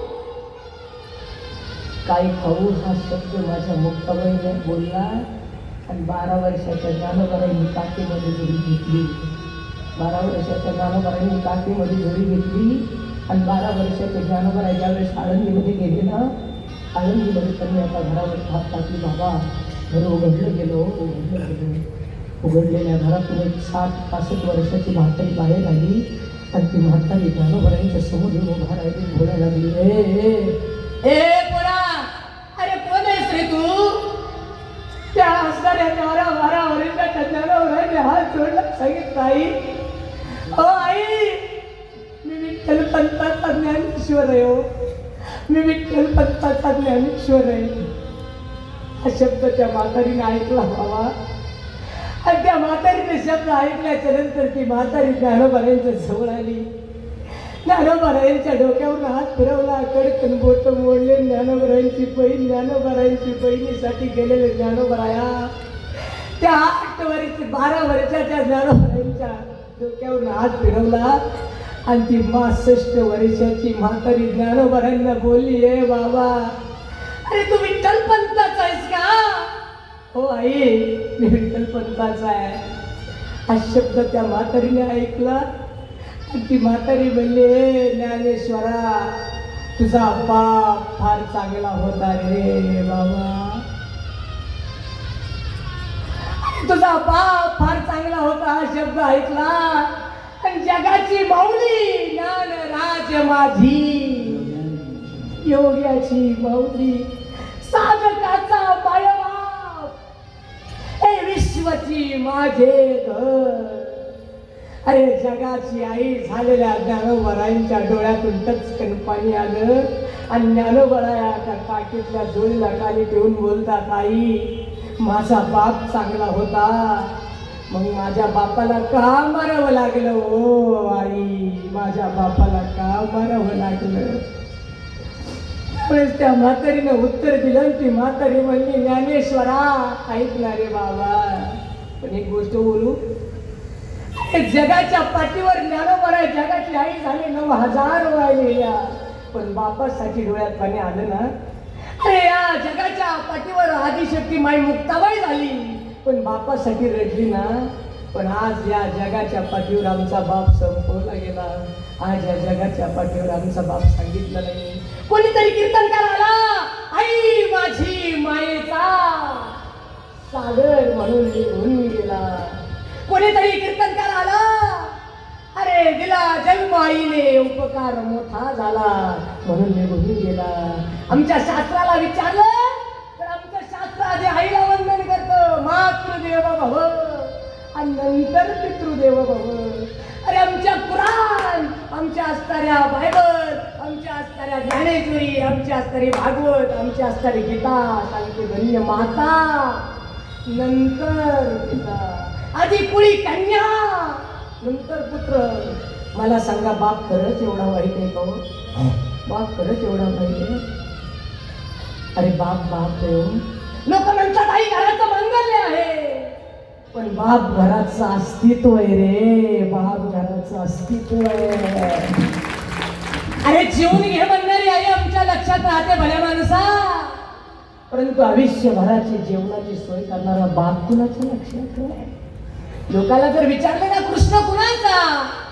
काय खाऊ हा शब्द माझ्या मुक्ताबाईने बोलला आणि 12 वर्षाच्या ज्ञानोबराईंनी काकीमध्ये जोडी घेतली. 12 वर्षाच्या ज्ञानोबराईंनी काकीमध्ये जोडी घेतली आणि 12 वर्षाच्या ज्ञानोबराई ज्यावेळेस आळंदीमध्ये गेले ना, आळंदीमध्ये त्यांनी आता घरावर हात टाकली. बाबा घर उघडलं गेलो, उघडलं गेलो. उघडलेल्या घरातून एक 60-65 वर्षाची म्हातारी बाहेर आली आणि ती म्हातारी ज्ञानोबराईंच्या समोर उभा राहिली, बोलायला लागली, ए पोरा, अरे कोण आहेस रे तू. त्या असणाऱ्या 12 वर्षाच्या ज्ञानोबराईने हात जोडला, सांगितलं, आई ओ आई, मी विठ्ठल पंथाचा ज्ञानेश्वर आहे हो, मी विठ्ठल पंथाचा ज्ञानेश्वर आहे. हा शब्द त्या म्हातारीने ऐकला बाबा, आणि त्या म्हातारीने शब्द ऐकल्याच्या नंतर ती म्हातारी ज्ञानोबराईंच्या जवळ आली. ज्ञानोबराईंच्या डोक्यावर हात फिरवला, कडकन बोट मोडले. ज्ञानोबराईंची बहीण, ज्ञानोबराईंची बहिणीसाठी गेलेले ज्ञानोबराया त्या 12 वर्षाच्या ज्ञानोबराईंच्या डोक्यावर हात फिरवला आणि ती 62 वर्षाची म्हातारी ज्ञानोबराईंना बोलली, ए बाबा, अरे तू विठ्ठल पंथाचा आहेस का. हो आई, मी विठ्ठल पंथाचा आहे. हा शब्द त्या म्हातारीने ऐकला आणि ती म्हातारी म्हणली, ज्ञानेश्वरा, तुझा बाप फार चांगला होता रे बाबा, तुझा बाप फार चांगला होता. हा शब्द ऐकला आणि जगाची माऊली ज्ञानराज माझी, योग्याची माऊली, साधकाचा मायबाप, हे विश्वची माझे घर. अरे जगाची आई झालेल्या ज्ञानोबराईंच्या डोळ्यातून टचकन पाणी आलं आणि ज्ञानोबराया त्या काकीतल्या जोडीला खाली ठेवून बोलतात, आई माझा बाप चांगला होता, मग माझ्या बापाला का मारावं लागलं हो आई, माझ्या बापाला का मारावं लागलं. त्या म्हातारीनं उत्तर दिलं. ती म्हातारी म्हणली, ज्ञानेश्वरा ऐकणार रे बाबा, पण एक गोष्ट बोलू, जगाच्या पाठीवर ज्ञानोबराई जगाची आई झाली, 9000 वयाला, पण बापासाठी डोळ्यात पाणी आलं ना. अरे या जगाच्या पाठीवर आदिशक्ती माई मुक्ताबाई झाली, पण बापासाठी रडली ना. पण आज या जगाच्या पाठीवर आमचा बाप संपवला गेला. आज या जगाच्या पाठीवर आमचा बाप सांगितलं नाही. कोणीतरी कीर्तनकार आला, आई माझी मायेचा सागर म्हणून निघून गेला. कोणीतरी कीर्तनकार आला, अरे दिला जन्म आईने उपकार मोठा झाला म्हणून निघून गेला. आमच्या शास्त्राला विचारलं तर आमचं शास्त्र आधी आईला वंदन करतं, मातृदेव भव आणि नंतर पितृदेव भव. अरे आमच्या कुराण, आमच्या असणाऱ्या बायबल, आमच्या असणाऱ्या ज्ञानेश्वरी, आमच्या असणारी भागवत, आमच्या असणारी गीता सांगते धन्य माता नंतर पिता, आधी कुळी कन्या नंतर पुत्र. मला सांगा बाप खरंच एवढा वाईट आहे का? बाप खरंच एवढा वाईट आहे? अरे बाप बाप आहे. लोक म्हणतात आई घराचं मंगल्य आहे, पण बाप घराचं अस्तित्व आहे रे. बाप घराचं अस्तित्व आहे. अरे जीवन घे म्हणणारी आई आमच्या लक्षात राहते भल्या माणसा, परंतु आयुष्यभराची जेवणाची सोय करणारा बाप कुणाच्या लक्षात नाही. लोकांना जर विचारले ना कृष्ण कुणाचा,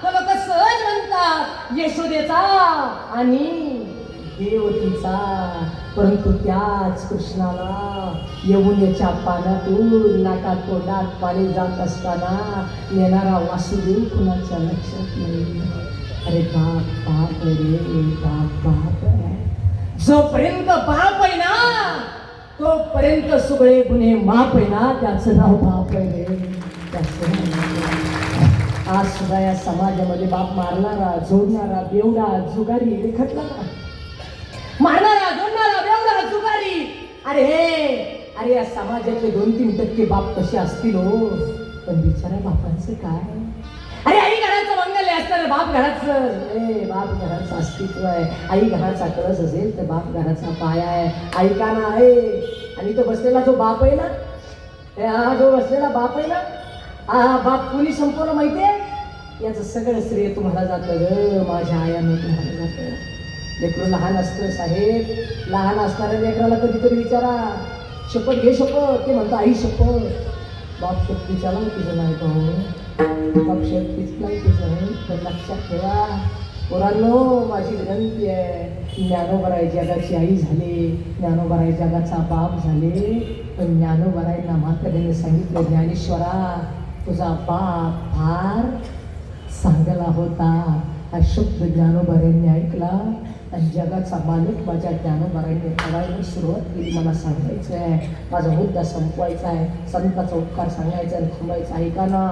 तर लोक सहज म्हणतात यशोदेचा आणि देवकीचा. परंतु त्याच कृष्णाला यमुनेच्या पाण्यातून नाका तोंडात पाणी जात असताना नेणारा वासुदेव कुणाच्या लक्षात नाही. अरे बाप बाप रे, बाप बाप आहे. जोपर्यंत बाप आहे ना तोपर्यंत सगळे गुन्हे माफ आहे ना, त्याचं नाव बाप आहे रे. आज सुद्धा या समाजामध्ये बाप मारणारा, जोडणारा, बेवडा, जुगारी रेखटला ना. मारणारा, जोडणारा, बेवडा, जुगारी. अरे या समाजाचे 2-3% बाप कसे असतील हो, पण बिचारा बापांचं काय? अरे आई घराचं मंगल्य असतं, बाप घराचं, बाप घराचं अस्तित्व आहे. आई घराचा कळस असेल तर बाप घराचा पाया आहे. ऐका ना आहे. आणि तो बसलेला जो बाप आहे ना, हा जो बसलेला बाप आहे ना, हा बाप कोणी संपवलं माहितीये? याचं सगळं श्रेय तुम्हाला जातं ग, माझ्या आयानं तुम्हाला जातं. लेकरू लहान असतं साहेब, लहान असणाऱ्या लेकराला कधीतरी विचारा शपथ घे शपथ, ते म्हणतं आई शपथ. बाप शक्तीच्याला तिचं नाही पाहू, बाप शक्तीच नाही तिचं. तर लक्षात ठेवा पोरांनो, माझी विनंती आहे, ज्ञानोबराय जगाची आई झाली, ज्ञानोबराय जगाचा बाप झाले, पण ज्ञानोबरायला म्हाताऱ्याने सांगितलं ज्ञानेश्वरा तुझा बाप फार चांगला होता. हा शब्द ज्ञानोबरायांनी ऐकला आणि जगाचा मालक माझ्या ज्ञानोबरायांनी करायला सुरुवात केली. मला सांगायचं आहे, माझा मुद्दा संपवायचा आहे, संताचा उपकार सांगायचा आणि थांबायचा. ऐका ना,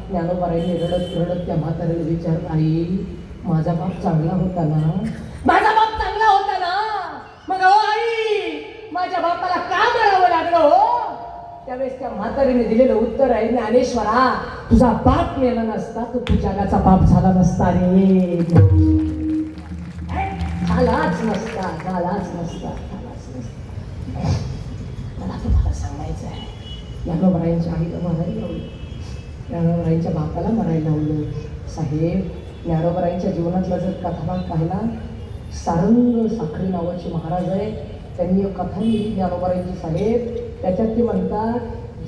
ज्ञानोबरायांनी रडत रडत त्या म्हाताऱ्याला विचारलं, आई माझा बाप चांगला होता ना? माझा बाप चांगला होता ना? मग हो आई माझ्या बापाला का मारावं लागलं हो? त्यावेळेस त्या म्हातारीने दिलेलं उत्तर आहे, ज्ञानेश्वरा तुझा बाप मेला नसता तर तू जगाचा बाप झाला नसता रे. झालाच नसता, झालाच नसता, झालाच नसता. मला तुम्हाला सांगायचं आहे, ज्ञानोबरायांच्या आईला मारायला लावलं, ज्ञानोबरायांच्या बापाला मारायला लावलं. साहेब ज्ञानोबरायांच्या जीवनातला जर कथाभाग पाहिला, सारंग साखरे नावाचे महाराज आहे, त्यांनी एक कथा लिहिली ज्ञानोबरायांची साहेब. त्याच्यात ते म्हणतात,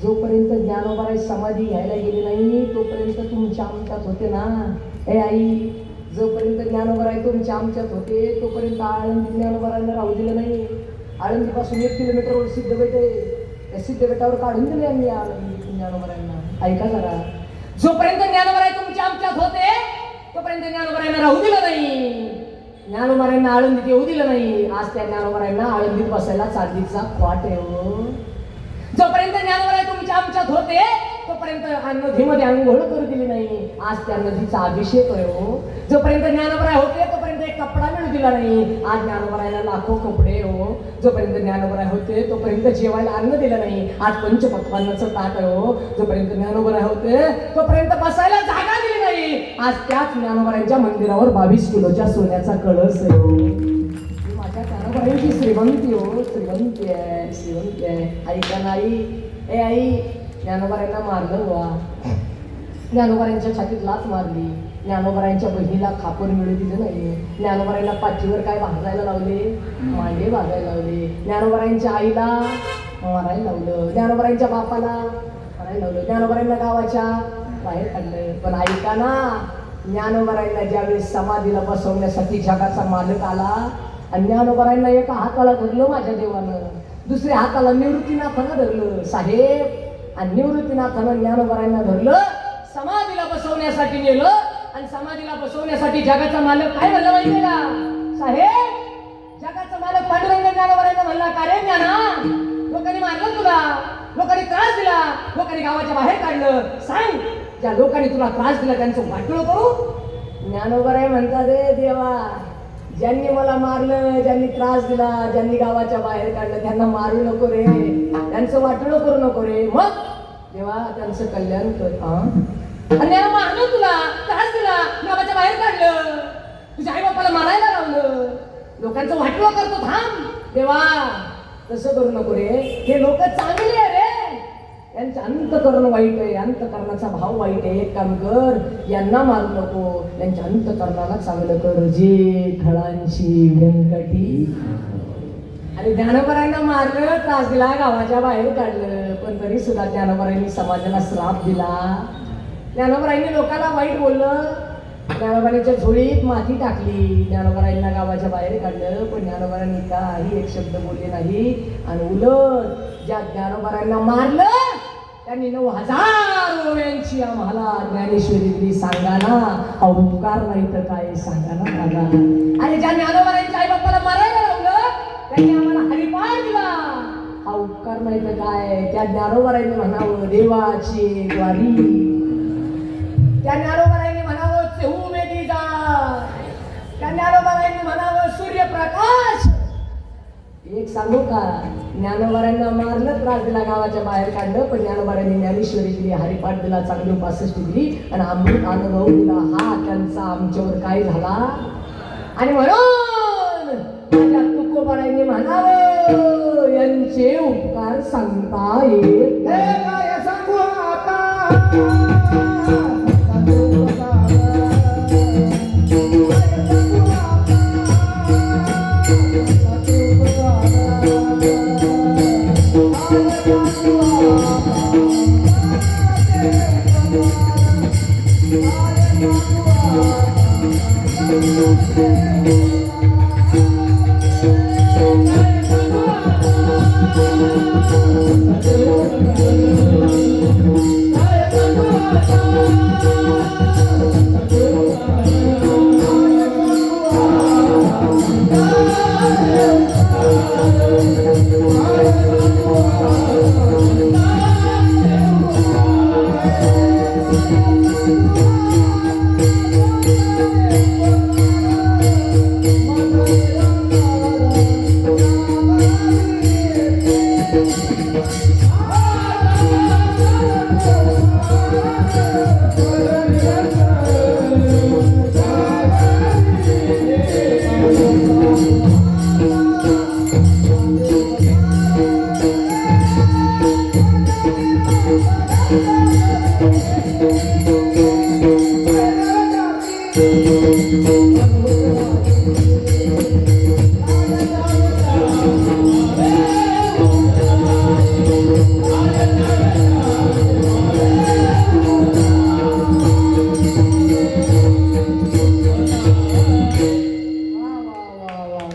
जोपर्यंत ज्ञानोबराय समाधी घ्यायला गेले नाही तोपर्यंत तुमच्या आमच्यात होते ना. हे आई, जोपर्यंत ज्ञानोबराय तुमच्या आमच्यात होते तोपर्यंत आळंदी ज्ञानोबरायला राहू दिलं नाही. आळंदीपासून 1 किलोमीटरवर सिद्धबेट आहे, त्या सिद्धबेटावर काढून दिले आम्ही आळंदी ज्ञानोबरायांना. ऐका जरा, जोपर्यंत ज्ञानोबराय तुमच्या आमच्यात होते तोपर्यंत ज्ञानोबरायांना राहू दिलं नाही, ज्ञानोबरायांना आळंदीत येऊ दिलं नाही. आज त्या ज्ञानोबरायांना आळंदीत बसायला चांदीचा खाट आहे हो. जोपर्यंत ज्ञानोबराय तुमच्या आमच्यात होते तोपर्यंत नदीमध्ये आंघोळ करू दिली नाही. आज त्या नदीचा अभिषेक आहे हो. जोपर्यंत ज्ञानोबराय होते तोपर्यंत एक कपडा मिळू दिला नाही. आज ज्ञानोबरायला लाखो कपडे हो. जोपर्यंत ज्ञानोबराय होते तोपर्यंत जेवायला अन्न दिलं नाही. आज पंचपक्वान्नाचं ताट आहे हो. जोपर्यंत ज्ञानोबराय होते तोपर्यंत बसायला जागा दिली नाही. आज त्याच ज्ञानोबरायांच्या मंदिरावर 22 किलोच्या सोन्याचा कळस आहे हो. माझ्या ज्ञानोबरायांची श्रीमंती हो, श्रीमंती आहे, श्रीमंती आहे. ऐका नाही, ए आई ज्ञानोबरायांना मारलं वा, ज्ञानोबरायांच्या छातीत लाच मारली, ज्ञानोबरायांच्या बहिणीला खापर मिळू दिलं नाही, ज्ञानोबरायांना पाठीवर काय भाजायला लावले, मांडे भाजायला लावले, ज्ञानोबरायांच्या आईला मारायला लावलं, ज्ञानोबरायांच्या बापाला मारायला लावलं, ज्ञानोबरायांना गावाच्या बाहेर काढलं. पण ऐका ना, ज्ञानोबरायांना ज्यावेळेस समाधीला बसवण्यासाठी जगाचा मालक आला आणि ज्ञानोबरायांना एका हाताला धरलं माझ्या देवानं, दुसऱ्या हाताला निवृत्तीनाथानं धरलं साहेब. आणि निवृत्तीनाथानं ज्ञानोबरायांना धरलं, समाधीला बसवण्यासाठी नेलं. आणि समाधीला बसवण्यासाठी जगाचा मालक काय म्हणलं माहितीये का साहेब? जगाचा मालक पांडुरंग ज्ञानोबरायांना म्हणला, का रे ज्ञाना, लोकांनी मारलं तुला, लोकांनी त्रास दिला, लोकांनी गावाच्या बाहेर काढलं, सांग ज्या लोकांनी तुला त्रास दिला त्यांचं वाटलं करू. ज्ञानोबराय म्हणतात, रे देवा, ज्यांनी मला मारलं, ज्यांनी त्रास दिला, ज्यांनी गावाच्या बाहेर काढलं त्यांना मारू नको रे, त्यांचं वाटलं करू नको रे. मग देवा त्यांचं कल्याण कर. आणि याला मारलं, तुला त्रास दिला, गावाच्या बाहेर काढलं, तुझ्या आई बापाला मारायला लावलं, लोकांचं वाटलं करतो, थांब देवा तसं करू नको रे. हे लोक चांगली आहे रे, यांचं अंतकरण वाईट आहे, अंतकरणाचा भाव वाईट आहे. एक काम कर, यांना मारू नको, यांच्या अंतकरणाला चांगलं कर. जे खळांची व्यंकटी. आणि ज्ञानोबरायांना मारलं, त्रास दिला, गावाच्या बाहेर काढलं, पण तरी सुद्धा ज्ञानोबरायांनी समाजाला श्राप दिला. ज्ञानोबरायांनी लोकांना वाईट बोललं, ज्ञानोबरांच्या झोळीत माती टाकली, ज्ञानोबरायांना गावाच्या बाहेर काढलं, पण ज्ञानोबरांनी काही एक शब्द बोलले नाही. आणि उलट ज्या ज्ञानोबरांना मारलं त्यांनी 9,000 ओव्यांची आम्हाला ज्ञानेश्वरी दिली. सांगा ना, हा उपकार नाही तर काय, सांगा ना दादा. आणि ज्या ज्ञानोबरांच्या आई बाप्पाला मारायला लावलं त्यांनी आम्हाला हरिपाठ दिला. हा उपकार नाही तर काय. त्या ज्ञानोबरांनी म्हणावं देवाची द्वारी, त्या ज्ञानोबरांनी म्हणावं चहू मेदी जा, त्या ज्ञानोबरांनी म्हणावं सूर्यप्रकाश. एक सांगू का, ज्ञानोबरांना मारलं, त्रास दिला, गावाच्या बाहेर काढलं, पण ज्ञानोबरांनी ज्ञानेश्वरी दिली, हरिपाठ दिला, चांगली 65 दिली आणि अमृत अनुभव दिला. हा त्यांचा आमच्यावर काय झाला. आणि म्हणून माझ्या तुकोबारांनी म्हणावं यांचे उपकार सांगता येत काय सांगू आता.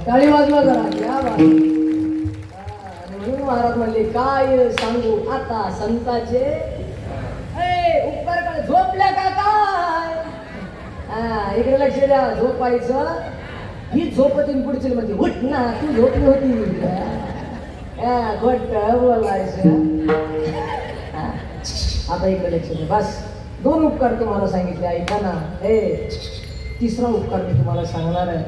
टाळी वाजवा जरा, या बात. म्हणून महाराज म्हणले, काय सांगू आता संताचे उपकार का, झोपल्या का काय. इकडे लक्ष द्या, झोपायचं ही झोपतीन पुढची म्हणजे उठ ना, तू झोपली होती घोट बोलायचं. आता इकडे लक्ष द्या. बस 2 उपकार तुम्हाला सांगितले, ऐका ना. तिसरा उपकार मी तुम्हाला सांगणार आहे.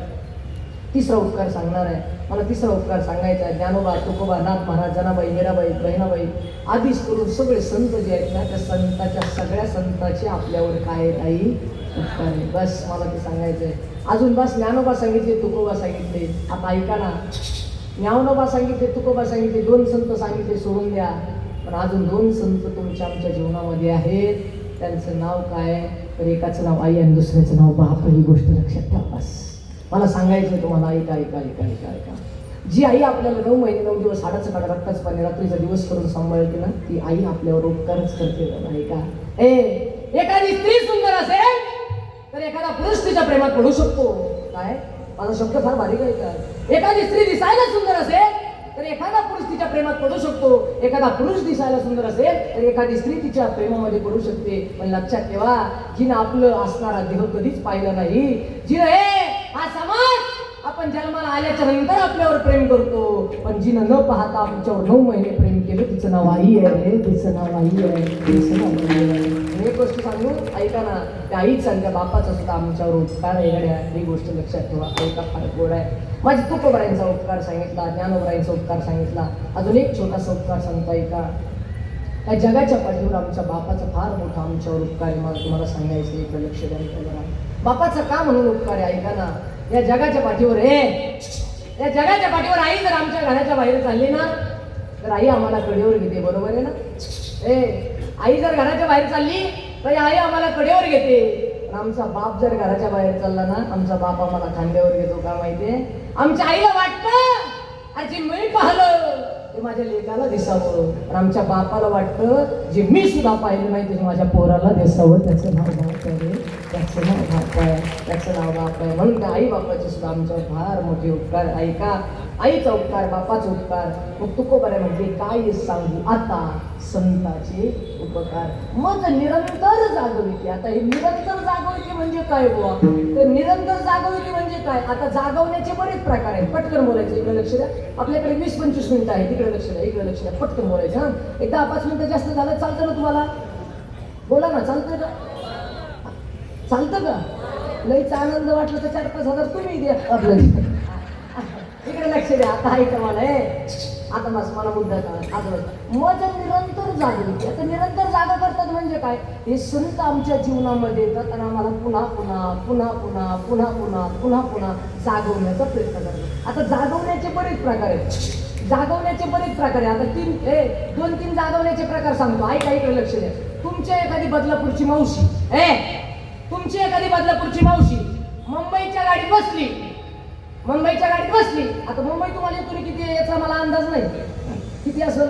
तिसरा उपकार सांगणार आहे. मला तिसरा उपकार सांगायचा आहे. ज्ञानोबा, तुकोबा, नाथ महाराज, जनाबाई, मीराबाई, बहिणाबाई आधीच करून सगळे संत जे आहेत ना, त्या संताच्या सगळ्या संतांचे आपल्यावर काय काही उपकार आहे. बस मला ते सांगायचं आहे. अजून बस ज्ञानोबा सांगितले, तुकोबा सांगितले. आता ऐका ना, ज्ञानोबा सांगितले, तुकोबा सांगितले, 2 संत सांगितले, सोडून द्या. पण अजून 2 संत तुमच्या आमच्या जीवनामध्ये आहेत. त्यांचं नाव काय तर एकाचं नाव आई आणि दुसऱ्याचं नाव बाप. ही गोष्ट लक्षात ठेवा. बस मला सांगायचं तुम्हाला, ऐका ऐका ऐका ऐका ऐका. जी आई आपल्याला 9 महिने 9 दिवस हाडाचं काढा रक्ताचं पाणी रात्रीचा दिवस करून सांभाळते ना, ती आई आपल्यावर उपकारच करते. ऐका एखादी स्त्री सुंदर असेल तर एखादा पुरुष तिच्या प्रेमात पडू शकतो. काय माझा शब्द फार बारीक आहे का? एखादी स्त्री दिसायला सुंदर असेल तर एखादा पुरुष तिच्या प्रेमात पडू शकतो. एखादा पुरुष दिसायला सुंदर असेल तर एखादी स्त्री तिच्या प्रेमामध्ये पडू शकते. पण लक्षात ठेवा, जिनं आपलं असणारा देह कधीच पाहिलं नाही, जिनं हा समाज आपण जन्माला आल्याच्या नंतर आपल्यावर प्रेम करतो, पण जिनं न पाहता आमच्यावर 9 महिने प्रेम केलं तिचं नाव आई आहे. तिचं नाव आई आहे. तिचं नाव आई आहे. एक गोष्ट सांगू, ऐका ना, त्या आईच सांगत्या बापाचा सुद्धा आमच्यावर उपकार आहे गड्या. ही गोष्ट लक्षात ठेवा. ऐका, फार गोड आहे. माझी तुकोबरायांचा उपकार सांगितला, ज्ञानोबरायांचा उपकार सांगितला. अजून एक छोटासा उपकार सांगतो ऐका. त्या जगाच्या पाठीवर आमच्या बापाचा फार मोठा आमच्यावर उपकार आहे. मला तुम्हाला सांगायचं, इकडे लक्ष द्या. बापाचा का म्हणून उपकार आहे ऐका ना. या जगाच्या पाठीवर या जगाच्या पाठीवर आई जर आमच्या घराच्या बाहेर चालली ना तर आई आम्हाला कडेवर घेते. बरोबर आहे ना? आई जर घराच्या बाहेर चालली तर आई आम्हाला कडेवर घेते. पण आमचा बाप जर घराच्या बाहेर चालला ना, आमचा बाप आम्हाला खांद्यावर घेतो. का माहितीये? आमच्या आईला वाटतं अरे मी पाहिलं ते माझ्या लेकाला दिसावं, पण आमच्या बापाला वाटतं जे मी सुद्धा पाहिलं नाही ते माझ्या पोराला दिसावं. त्याचं नाव बाप आहे. त्याचं नाव बाप आहे. त्याचं नाव बाप आहे. म्हणून त्या आई बापाचे सुद्धा आमच्यावर फार मोठे उपकार. ऐका, आईचा उपकार, बापाचा उपकार. मग तुकोबऱ्या म्हणजे काय सांगू आता संताचे उपकार. मग निरंतर जागविते. आता हे निरंतर जागविते म्हणजे काय बुवा? तर निरंतर जागविते म्हणजे काय? आता जागवण्याचे बरेच प्रकार आहेत. पटकन बोलायचं. इकडे लक्ष द्या. आपल्याकडे 20-25 मिनिटं आहेत. इकडे लक्ष द्या. इकडे लक्ष द्या. पटकन बोलायचं. हा, एक 10-5 मिनिटं जास्त झालं चालतं ना तुम्हाला? बोला ना, चालतं का? चालतं का? लईच आनंद वाटलं तर 4-5 हजार तुम्ही द्या आपल्याला. इकडे लक्ष द्या. आता ऐका मला. आता बस मला मुद्दा का आता मग निरंतर जागृती. आता निरंतर जागा करतात म्हणजे काय? हे संत आमच्या जीवनामध्ये येतात आणि आम्हाला पुन्हा पुन्हा पुन्हा पुन्हा पुन्हा पुन्हा पुन्हा पुन्हा जागवण्याचा प्रयत्न करतात. आता जागवण्याचे बरेच प्रकार आहेत. जागवण्याचे बरेच प्रकार आहे. आता 2-3 जागवण्याचे प्रकार सांगतो. ऐका, इकडे लक्ष द्या. तुमच्या एखादी बदलापूरची मावशी तुमची एखादी बदलापूरची मावशी मुंबईच्या गाडीत बसली. आता मुंबई तुम्हाला येतो किती आहे याचा मला अंदाज नाही. किती असेल?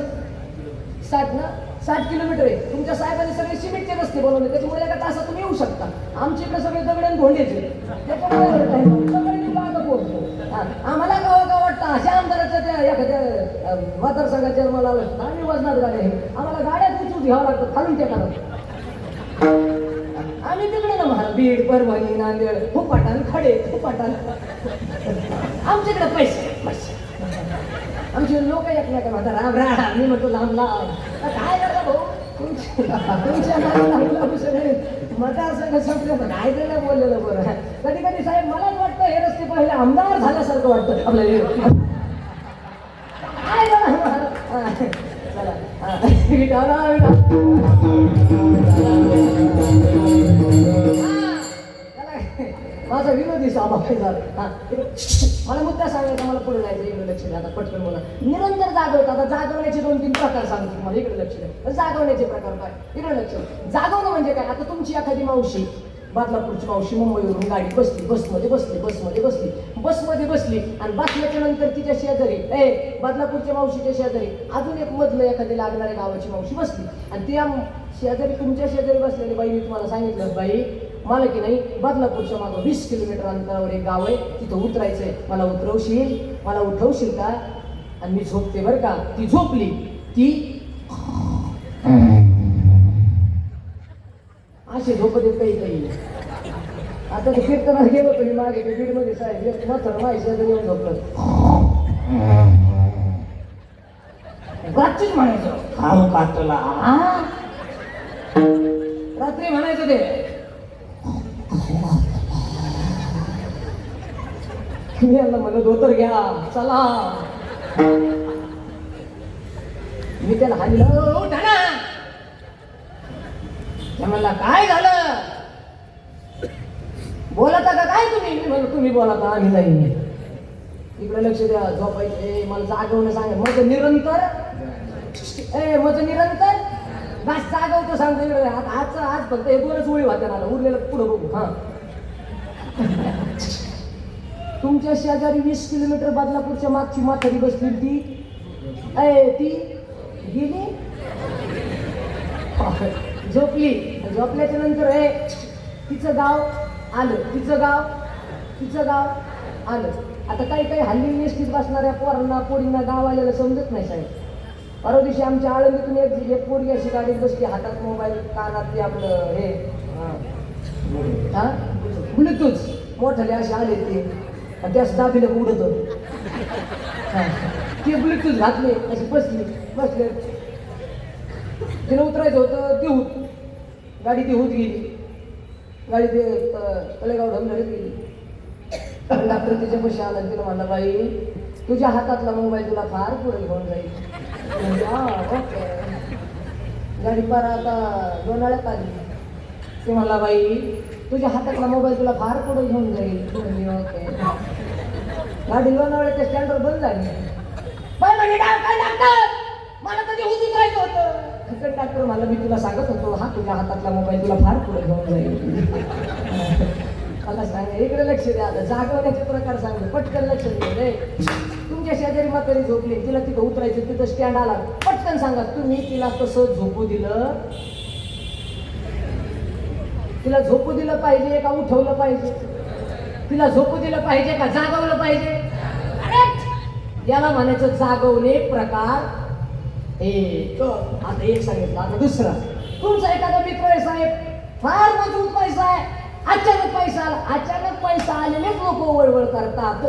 60 किलोमीटर आहे. तुमच्या साहेबांनी सगळे सिमेंटचे रस्ते बनवले, त्याच्यामुळे एका तासात तुम्ही येऊ शकता. आमच्या इकडे सगळे दगड धोंड्याचे, त्याच्यामुळे पोहोचतो. आम्हाला गावा वाटतं अशा आमदाराच्या त्या एखाद्या मतदारसंघाच्या मला आम्ही वजनात गाड्या आहे. आम्हाला गाड्या उचलून घ्यावं लागतं खालून त्या आम्ही तिकडे ना महाराज बीड, परभणी, नांदेड, फुपाटान खडे फुपाटान आमच्याकडे पैसे आमचे लोक येत नाही का म्हणता राम राम. मी म्हणतो लांब लांब. काय करता भाऊ तुमच्या मतदारसंघ संपलं काय त्याला बोललेलं बरं. कधी कधी साहेब मलाच वाटतं हे रस्ते पहिले आमदार झाल्यासारखं वाटतं आपल्याला. काय माझा विनोदी स्वभाव झाला. मला मुद्दा सांगायचा, मला पुढे जायचं. इकडे लक्ष द्या. आता पटकन बोला. निरंतर जागवतं. आता जागवण्याचे 2-3 प्रकार सांगतो मला. इकडे लक्ष द्या. जागवण्याचे प्रकार काय? इकडे लक्ष. जागवणं म्हणजे काय? आता तुमची एखादी मावशी, बदलापूरची मावशी मुंबईवरून गाडी बसली, बसमध्ये बसली आणि बसल्याच्या नंतर तिच्या शेजारी बदलापूरच्या मावशीच्या शेजारी अजून एक मधलं एखादी लागणाऱ्या गावाची मावशी बसली आणि त्या शेजारी तुमच्या शेजारी बसलेली बाईने तुम्हाला सांगितलं, बाई मला की नाही बदलापूरच्या मागं 20 किलोमीटर अंतरावर एक गाव आहे, तिथं उतरायचंय, मला उठवशील का? आणि मी झोपते बरं का. ती झोपली. ती असे झोपत येत काही. आता ते कीर्तनात गेलो तुम्ही मागे ते बीडमध्ये साहेब मात्र माहिती येऊन झोपलं. रात्रीच म्हणायचं खाऊ कातला. रात्री म्हणायचं ते मी यांना म्हणत धोतर घ्या चला. मी त्याला हाणलं उठा म्हणला काय झालं बोलता का काय तुम्ही? मी म्हणलं तुम्ही बोलता आम्ही नाही. इकडे लक्ष द्या. झोपायचं मला जागवणं सांगा. माझं निरंतर बस जागवतो सांगतो. इकडे आज फक्त हे 2च ओळी होत्या मला. उरलेलं पुढं बघू. हा तुमच्या शेजारी 20 किलोमीटर बदलापूरच्या मागची म्हातारी बसली. ती गेली झोपली. झोपल्याच्या नंतर हे तिचं गाव आलं. आता काही हल्ली निश्चित बसणाऱ्या पोरांना पोरींना गाव आलेलं समजत नाही साहेब. परवा दिवशी आमच्या आळंदीतून एक पोरगी अशी गाडीत बसली, हातात मोबाईल, कानात ते आपलं हे ब्लूटूथ मोठाले असे आले ते, आणि त्यास दाबीला उडत होते. ते ब्लूटूथ घातले अशी बसले. तिला उतरायचं होतं देहूत, गाडी देहूत गेली, गाडी ते तळेगाव ढमढरीत गेली. डॉक्टर तिच्या पैसे आला, तिला म्हणला बाई तुझ्या हातातला मोबाईल तुला फार पुढे घेऊन जाईल. ओके. गाडी पार आता लोणावळ्यात आली. ते म्हणला बाई तुझ्या हातातला मोबाईल तुला फार पुढे घेऊन जाईल. ओके. गाडी लोणावळ्याच्या स्टँडवर बंद झाली. बाई म्हणजे काय डॉक्टर, मला कधी उतरायचं होतं. डॉक्टर मला मी तुला सांगत होतो, हा तुझ्या हातातला मोबाईल तुला फार पुढे घेऊन जाईल. मला सांगा इकडे लक्ष द्या. आता जागवण्याचे प्रकार सांगतो, पटकन लक्ष द्या रे. तुमच्या शेजारी म्हातारी झोपली, तिला तिथं उतरायचं, तिथं स्टँड आला, पटकन सांगा तुम्ही तिला कसं झोपू दिलं? तिला झोपू दिलं पाहिजे का उठवलं पाहिजे? तिला झोपू दिलं पाहिजे का जागवलं पाहिजे? याला म्हणायचं जागवणे प्रकार एक. आता एक सांगितलं. आता दुसरा, तुमचा एखादा मित्र आहे साहेब, फार मजबूत पैसा आहे, अचानक पैसा आलेलेच लोक वळवळ करतात.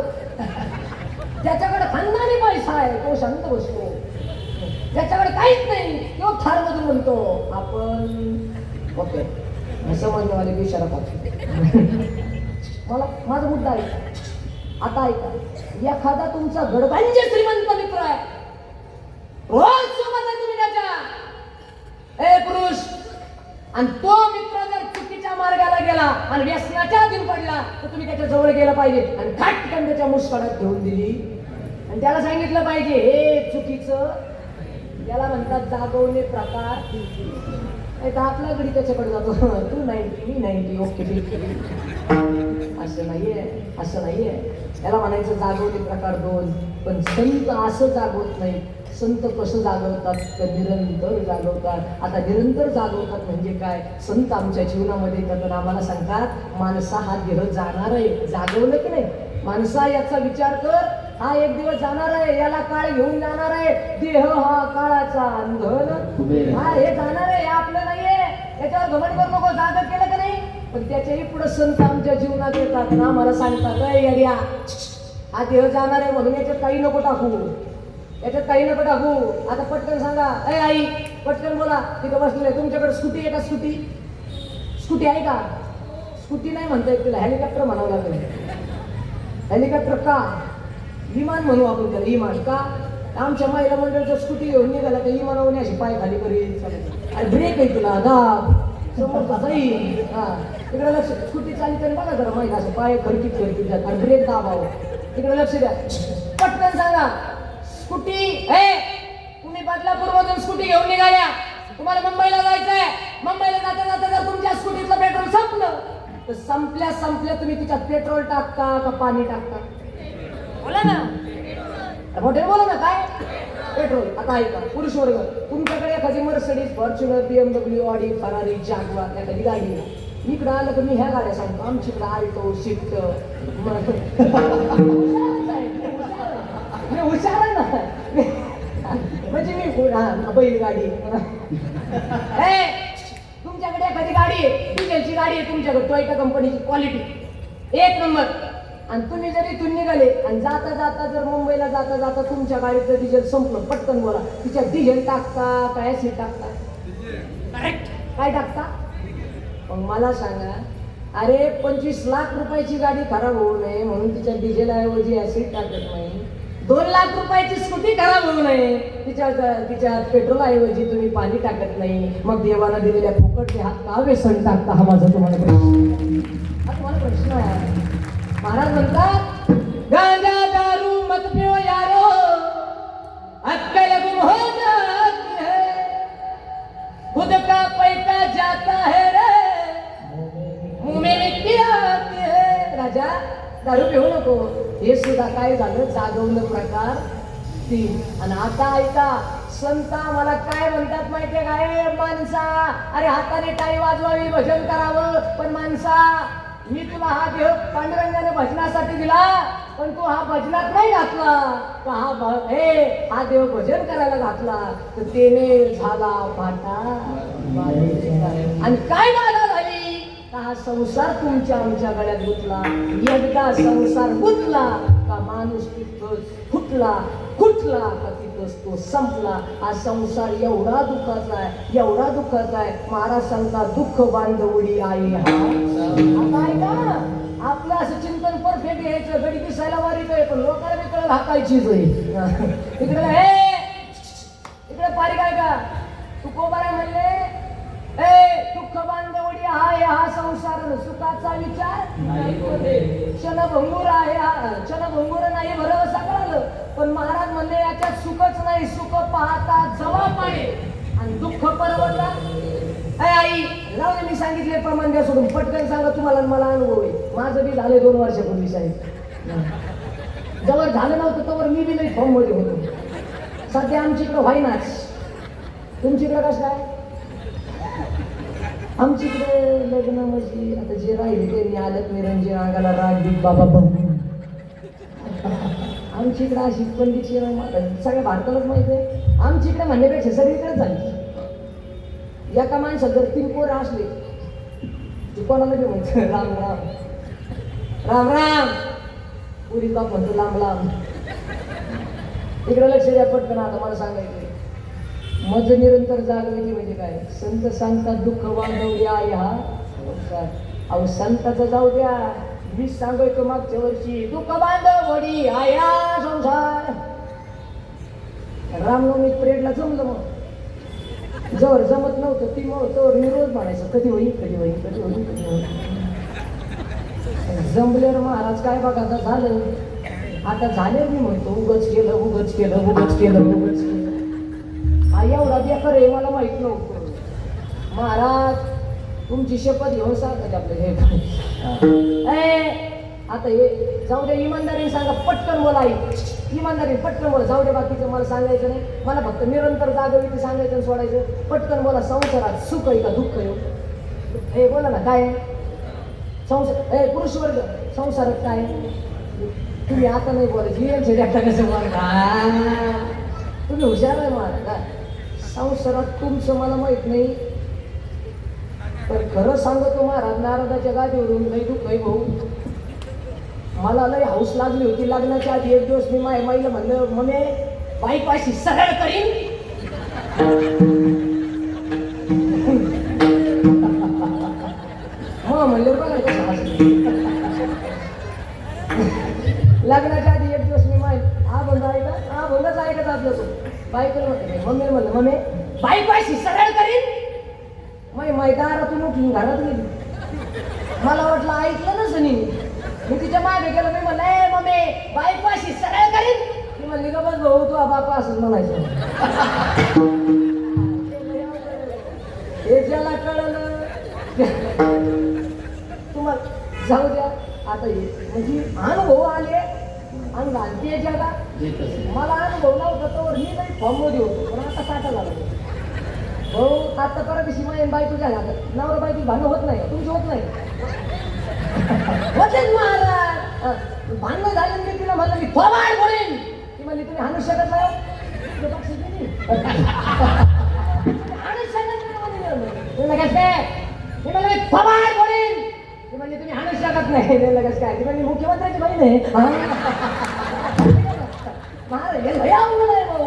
ज्याच्याकडे खानदानी पैसा आहे तो शांत बसतो, ज्याच्याकडे काहीच नाही तो थार मधून म्हणतो आपण ओके. समजण्यावाले विचारा मला माझा मुद्दा आहे. आता ऐका, एखादा तुमचा गडगंज श्रीमंत मित्र आहे, रोज सोबत आहे तुम्ही त्याच्या, पुरुष, आणि तो मित्र जर चुकीच्या मार्गाला गेला आणि व्यसनाच्या अधीन पडला तर तुम्ही त्याच्या जवळ गेला पाहिजे आणि खाटकन त्याच्या मुस्कडात घेऊन दिली आणि त्याला सांगितलं पाहिजे हे चुकीचं. त्याला म्हणतात जागवणे प्रकार. आपला घडी त्याच्याकडे जातो, तू 90 मी 90, ओके ठीक. असं नाहीये. त्याला म्हणायचं जागवणे प्रकार 2. पण संत असं जागवत नाही. संत कसं जागवतात तर निरंतर जागवतात. आता निरंतर जागवतात म्हणजे काय? संत आमच्या जीवनामध्ये येतात, आम्हाला सांगतात माणसा हा देह जाणार आहे. जागवलं की नाही? माणसा याचा विचार कर, हा एक दिवस जाणार आहे, याला काळ घेऊन जाणार आहे. देह हा काळाचा अंधन, हा हे जाणार आहे, आपलं नाहीये. याच्यावर घमंड करू नको. जागर केलं का नाही? पण त्याच्याही पुढे संत आमच्या जीवनात येतात ना, मला सांगतात या हा देह जाणार आहे म्हणून याच्यात काही नको टाकू. आता पटकन सांगा, आई पटकन बोला. तिथं बसलेलं तुमच्याकडे स्कूटी आहे का? स्कूटी आहे का? स्कूटी नाही म्हणता येत तिला, हेलिकॉप्टर म्हणावं लागेल. हेलिकॉप्टर का? विमान म्हणू आपण त्याला. विमान का? आमच्या महिला मंडळाचं स्कूटी घेऊन निघाला तर विमानावर अशी पाय खाली करीत. अरे ब्रेक आहे तुला, दाब समोरचा जाईल. हा तिकडे लक्ष. स्कूटी चालली तरी बघा जरा महिला असं पाय खरकीत जात आणि ब्रेक दाबावं. तिकडे लक्ष द्या. पटकन सांगा स्कूटी. तुम्ही बदलापूर मधून स्कूटी घेऊन निघाल्या, तुम्हाला मुंबईला जायचंय. मुंबईला जाता जाता जर तुमच्या स्कूटीतलं पेट्रोल संपलं तर संपल्या तुम्ही तिच्यात पेट्रोल टाकता का पाणी टाकता? बोला ना मोठे, बोला ना. काय पेट्रोल? आता ऐका पुरुष वर्ग, तुमच्याकडे एखादी मर्सिडीज, फॉर्च्युनर, BMW, ऑडी, फरारी, जागवार एखादी गाडी आहे. इकडं आलं तर मी ह्या गाड्या सांगतो. आमच्याकडे आल्टो, स्विफ्ट. मी हुशार आहे ना, म्हणजे मी बैलगाडी. तुमच्याकडे एखादी गाडी आहे, डिझेलची गाडी आहे तुमच्याकडे, टोयोटा कंपनीची, क्वालिटी 1 नंबर. आणि तुम्ही जर इथून निघाले आणि जाता जाता जर मुंबईला जाता जाता तुमच्या गाडीचं डिझेल संपलं, पटकन बोला तिच्यात डिझेल टाकता काय ऍसिड टाकता? करेक्ट. काय टाकता? पण मला सांगा, अरे 25 लाख रुपयाची गाडी खराब होऊ नये म्हणून तिच्या डिझेल ऐवजी ऍसिड टाकत नाही. 2 लाख रुपयाची स्कूटी खराब होऊ नये तिच्या पेट्रोल ऐवजी तुम्ही पाणी टाकत नाही. मग देवाला दिलेल्या फुकटचे हात का व्यसन टाकता? हा माझा तुम्हाला प्रश्न आहे. महाराज म्हणतात गांजा दारू मत पिओ यारो, अक्कल गुम हो जाती है, खुद का पैसा जाता है रे, मुंह में मिट्टी आती है. राजा दारू पिऊ नको. हे सुद्धा काय झालं? जागवलं प्रकार 3. आणि आता ऐका, संत मला काय म्हणतात माहितीये काय माणसा, अरे हाताने टाळी वाजवावी भजन करावं, पण माणसा मी तुला हा देह पांडुरंगाने भजनासाठी दिला, पण तू हा भजनात नाही घातला तर हा देव भजन करायला घातला तर तेने झाला फाटा आणि काय बाधा झाली का हा संसार तुमच्या आमच्या गळ्यात गुंतला. एकदा संसार गुंतला का माणूस तिथंच फुटला का तिथंच तो संपला. हा संसार एवढा दुःखाचा आहे, एवढा दुःखाचा आहे. महाराज सांगतात दुःख बांधवडी आहे हा. आता ऐका, आपलं असं चिंतन परफेक्ट घ्यायचं, गडी दिसायला वारीत आहे पण लोकांना बी कळलं हाकायचीच आहे. इकडे पारी काय का तू कोबारा म्हणले दुःख बांधवडी आहे हा संसार, सुखाचा विचार क्षणभंगुर आहे हा, क्षणभंगुर नाही बरं सगळं, पण महाराज म्हणले याच्यात सुखच नाही, सुख पाहता जबाब आहे आणि दुःख परवडला. आई जाऊ दे, मी सांगितले प्रमाण द्या सोडून, पटकन सांगा तुम्हाला मला अनुभव आहे. माझं बी झालं 2 वर्षापूर्वी साहेब. जवळ झालं नव्हतं तोवर मी बी नाही फॉर्म मध्ये होतो. सध्या आमच्याकडं व्हायनाच, तुमच्याकडं कसं काय? आमच्याकडे लग्न म्हणजे आता जे राहिले त्यांनी आलत निरंजन अंगाला राग बीत बाबा बघू. आमच्याकडे अशी पंडितची सगळ्या भारतालाच माहिती आहे. आमच्याकडे म्हणण्यापेक्षा सगळीकडेच झाली. एका माणसात जर 3 पोरं असले ते कोणाला बी म्हणतो राम राम राम राम, पुरी बाप म्हणतो लांब लांब. इकडे लक्ष द्या पटकन. आता मला सांगायचं मज निरंतर जागृती म्हणजे काय? संत सांगतात दुःख बांधवडी आहे हा संसार. अहो संताचं जाऊ द्या, मीच सांगायचो मागच्या वर्षी दुःख बांधवडी आहे हा संसार. रामनवमी परेडला जमलं, मग जवळ जमत नव्हतं ती मग तोवर मी रोज म्हणायचं कधी होईल कधी होईल कधी होईल कधी होईल. जमल्यावर महाराज काय बघा आता झालं, आता झाले मी म्हणतो उगच केलं उगच केलं उगच केलं उगच केलं. हा एवढा बेकार आहे मला माहित नव्हतं. महाराज तुमची शपथ घेऊन सांगत आपलं हे आता हे जाऊ द्या, इमानदारीने सांगा, पटकन बोला आई, इमानदारी पटकन बोला. जाऊ द्या बाकीचं मला सांगायचं नाही, मला फक्त निरंतर जागृती सांगायचं आणि सोडायचं. पटकन बोला. संसारात सुख आहे का दुःख आहे? हे बोला ना काय संसार, पुरुष वर्ग संसारात काय? तुम्ही आता नाही बोलायची, यांच्या आता कसं बोला, तुम्ही हुशार आहे महाराज. संसारात तुमचं मला माहित नाही, पण खरं सांगतो महाराज नारदाच्या गादीवरून लई दुःख आहे भाऊ. मला लई हौस लागली होती लग्नाच्या आधी. एक दिवस मी माझ्या माईला म्हणलं मम्मी बाईपाशी सरळ करीन. मग म्हणलं बघा कसं लग्नाच्या आधी एक दिवस मी हा बंद ऐका, हा बंदच ऐकत आपलं तो बायकोला म्हणते, मम्मीला म्हणलं मम्मी बाईपाशी सरळ करीन. मग मैदानातून उठून घरात गेली. मला वाटलं ऐकलं नसं मी तिच्या मागे गेलो. मी म्हणलं मम्मी बाईपाशी सरळ करीन. ती म्हणली का बस भाऊ तू बापा असंच म्हणायचं. हे ज्याला कळलं तुम्हाला जाऊ द्या. आता हे म्हणजे अनुभव आले आणि घालते जगा. मला अनुभव नव्हता तर मी नाही फॉर्म मध्ये होतो, पण आता साठा लागलो भाऊ. आता परत दिवशी माझ्या बायको काय घालतात, नवरा बायको भांडण होत नाही, तुमची होत नाही होतेच महाराज. भांडण झालं मी तिला म्हणलं मी थोबाड बोलेन. ती म्हणली तुम्ही हाणू शकत नाही, हाणू शकत नाही लगेच काय. मी म्हणलं मी थोबाड बोलेन. ती म्हणली तुम्ही हाणू शकत नाही लगेच काय. ती म्हणली मुख्यमंत्र्याची बहीण आहे महाराज. हे लय अवघड आहे भाऊ.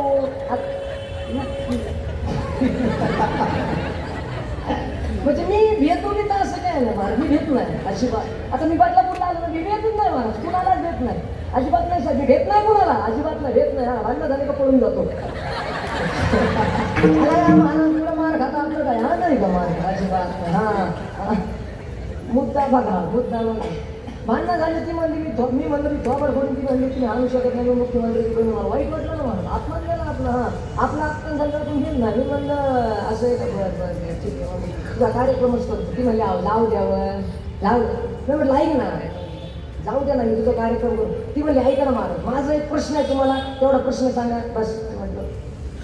म्हणजे मी भेटू नाही तर असं काय नाही महाराज, मी भेट नाही अजिबात. आता मी बदलापूरला आलो मी भेटूच नाही महाराज, कुणालाच भेट नाही अजिबात नाही साहेब. मी भेट नाही कुणाला अजिबात नाही, भेट नाही. हा भांडणं झाले का पळून जातो महाराज. तुला मार खाता आपलं काय? हा नाही का मार अजिबात. हा मुद्दा बघा, मुद्दा बघा. भांडणं झाली ती म्हणली मी म्हणलं मी थोबड फोडून. ती म्हणली तुम्ही आणू शकत नाही मुख्यमंत्र्याची बहीण. मला वाईट वाटलं ना मला, आत्मान गेला आपला. हा आपला आत्मान झालं तर तुम्ही नाही. मी म्हणलं असं आहे का ठीक आहे तुझा कार्यक्रमच करतो. ती म्हणली जाऊ द्यावं जाऊ. मी म्हटलं ऐक ना जाऊ द्या ना मी तुझा कार्यक्रम करू. ती म्हणली ऐका ना महाराज माझा एक प्रश्न आहे तुम्हाला, तेवढा प्रश्न सांगा बस. म्हटलं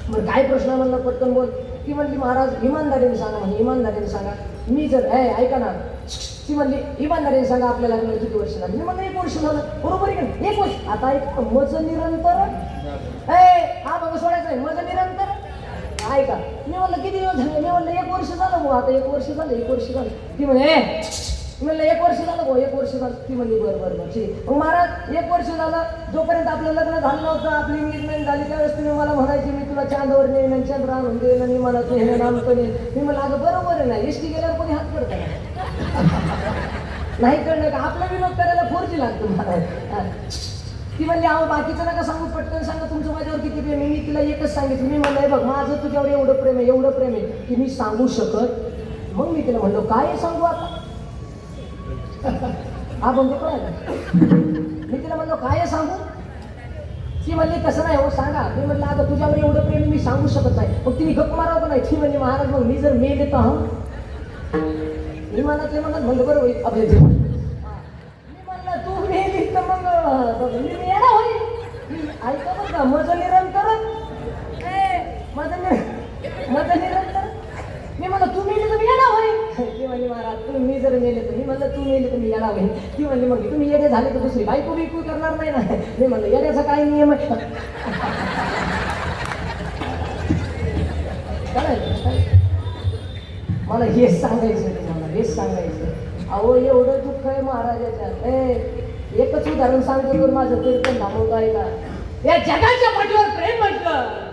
बरं काय प्रश्न म्हणला पटकन बोल. ती म्हणली महाराज इमानदारीने सांगा, म्हणजे इमानदारीने सांगा. मी जर ऐका ना, ती म्हणली इमानदारीने सांगा आपल्या लग्नाला किती वर्ष झाली. मी म्हणलं 1 वर्ष झालं. बरोबर आहे का 1 वर्ष. आता एक मज निरंतर हा बघा सोडायचं आहे मज निरंतर. ऐका मी म्हणलं किती दिवस झाले. मी म्हणलं 1 वर्ष झालं भाऊ. आता 1 वर्ष झालं 1 वर्ष झालं. ती म्हणे मी म्हणलं 1 वर्ष झालं भाऊ 1 वर्ष झालं. ती म्हणली बरं बरं बरं ठीक. मग महाराज 1 वर्ष झालं जोपर्यंत आपलं लग्न झालं नव्हतं, आपली एंगेजमेंट झाली त्यावेळेस तुम्ही मला म्हणायची मी तुला चांदवर नेईन आणि चंद्र आणून देईन आणि मला तू हे नामकं नेईन. मी म्हणलं अगं बरोबर आहे ना, एसटी गेल्यावर कोणी हात करतं नाही कळलं का आपला विनोद करायला 4G लागतो महाराज. ती म्हणली अहो बाकीचं नका सांगू, पटकन सांगा तुमचं माझ्यावर किती प्रेम आहे. मी तिला एकच सांगितलं. मी म्हणलं बघ माझं तुझ्यावर एवढं प्रेम आहे एवढं प्रेम आहे की मी सांगू शकत. मग मी तिला म्हणलो काय सांगू आता हा बंद कळायला. मी तिला म्हणलो काय सांगू. ती म्हणली तसं नाही हो सांगा. मी म्हणलं अगं तुझ्यावर एवढं प्रेम मी सांगू शकत नाही. मग तिने गप्प मारावं का नाही. ती म्हणली महाराज मग मी जर मेले तर हा मी म्हणत म्हणलं बरं होईल आपल्या जीवन. मी म्हणलं तू मेली तर मग मी येणार होईल. ऐका बरं का माझं निरंतर माझं निरंतर. मी म्हणलं तू मेली तर मी येणार होईल. ती म्हणली महाराज मी जर मेले तर. मी म्हणलं तू मेली तर मी येणार होईल. ती म्हणली मग तुम्ही येणे झाले तर दुसरी बायको बिकू करणार नाही ना. मी म्हणलं येण्याचा काय नियम आहे मला हेच सांगायचं तुम्हाला हेच सांगायचं. अहो एवढं दुःख आहे महाराजाच्या. एकच उदाहरण सांगतो तर माझं कीर्तन थांबवत आहे का. या जगाच्या पाठीवर प्रेम म्हटलं,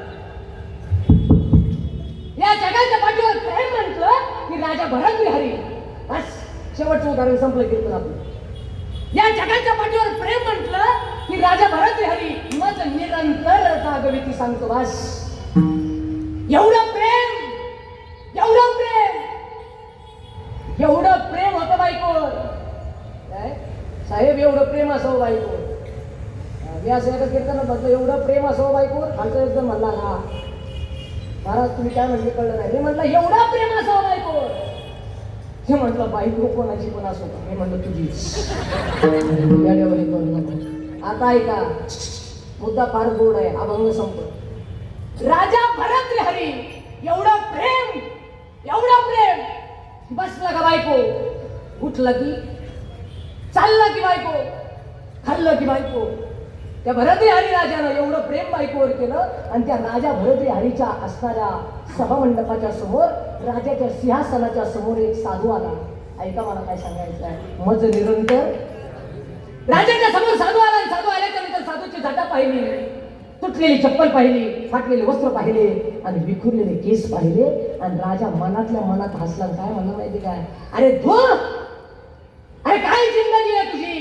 या जगाच्या पाठीवर प्रेम म्हटलं की राजा भरतविहारी. बस शेवटचं उदाहरण संपलं कीर्तन आपलं. या जगाच्या पाठीवर प्रेम म्हटलं की राजा भरतविहारी मज निरंतर जागविती सांगतो. बस एवढं प्रेम एवढं प्रेम एवढं प्रेम होतं बायकोवर. काय साहेब एवढं प्रेम असावं बायकोवर. मी असं एका कीर्तनात म्हटलं एवढं प्रेम असावं बायकोवर. खालचं एकदम म्हणला हा महाराज तुम्ही काय म्हणले कळलं नाही. मी म्हटलं एवढं प्रेम असावं बायकोवर. हे म्हटलं बायको कोणाची पण असो का. मी म्हटलं तुझी आता ऐका मुद्दा फार गोड आहे. अभंग संपत. राजा भरतविहारी एवढं प्रेम एवढं प्रेम. बसला का बायको, उठलं की चाललं की बायको, खाल्लं की बायको. त्या भरतविहारी राजानं एवढं प्रेम बायकोवर केलं आणि त्या राजा भरतविहारीच्या असणाऱ्या सभामंडपाच्या समोर राजाच्या सिंहासनाच्या समोर एक साधू आला. ऐका मला काय सांगायचं आहे. मज निरंतर राजाच्या समोर साधू आला. साधू आल्याच्या नंतर साधूची जाटा पाहिली, तुटलेली चप्पल पाहिली, फाटलेले वस्त्र पाहिले आणि विखुरलेले केस पाहिले आणि राजा मनातल्या मनात हसला. काय म्हणलं माहिती काय. अरे तू अरे काय जिंदगी आहे तुझी.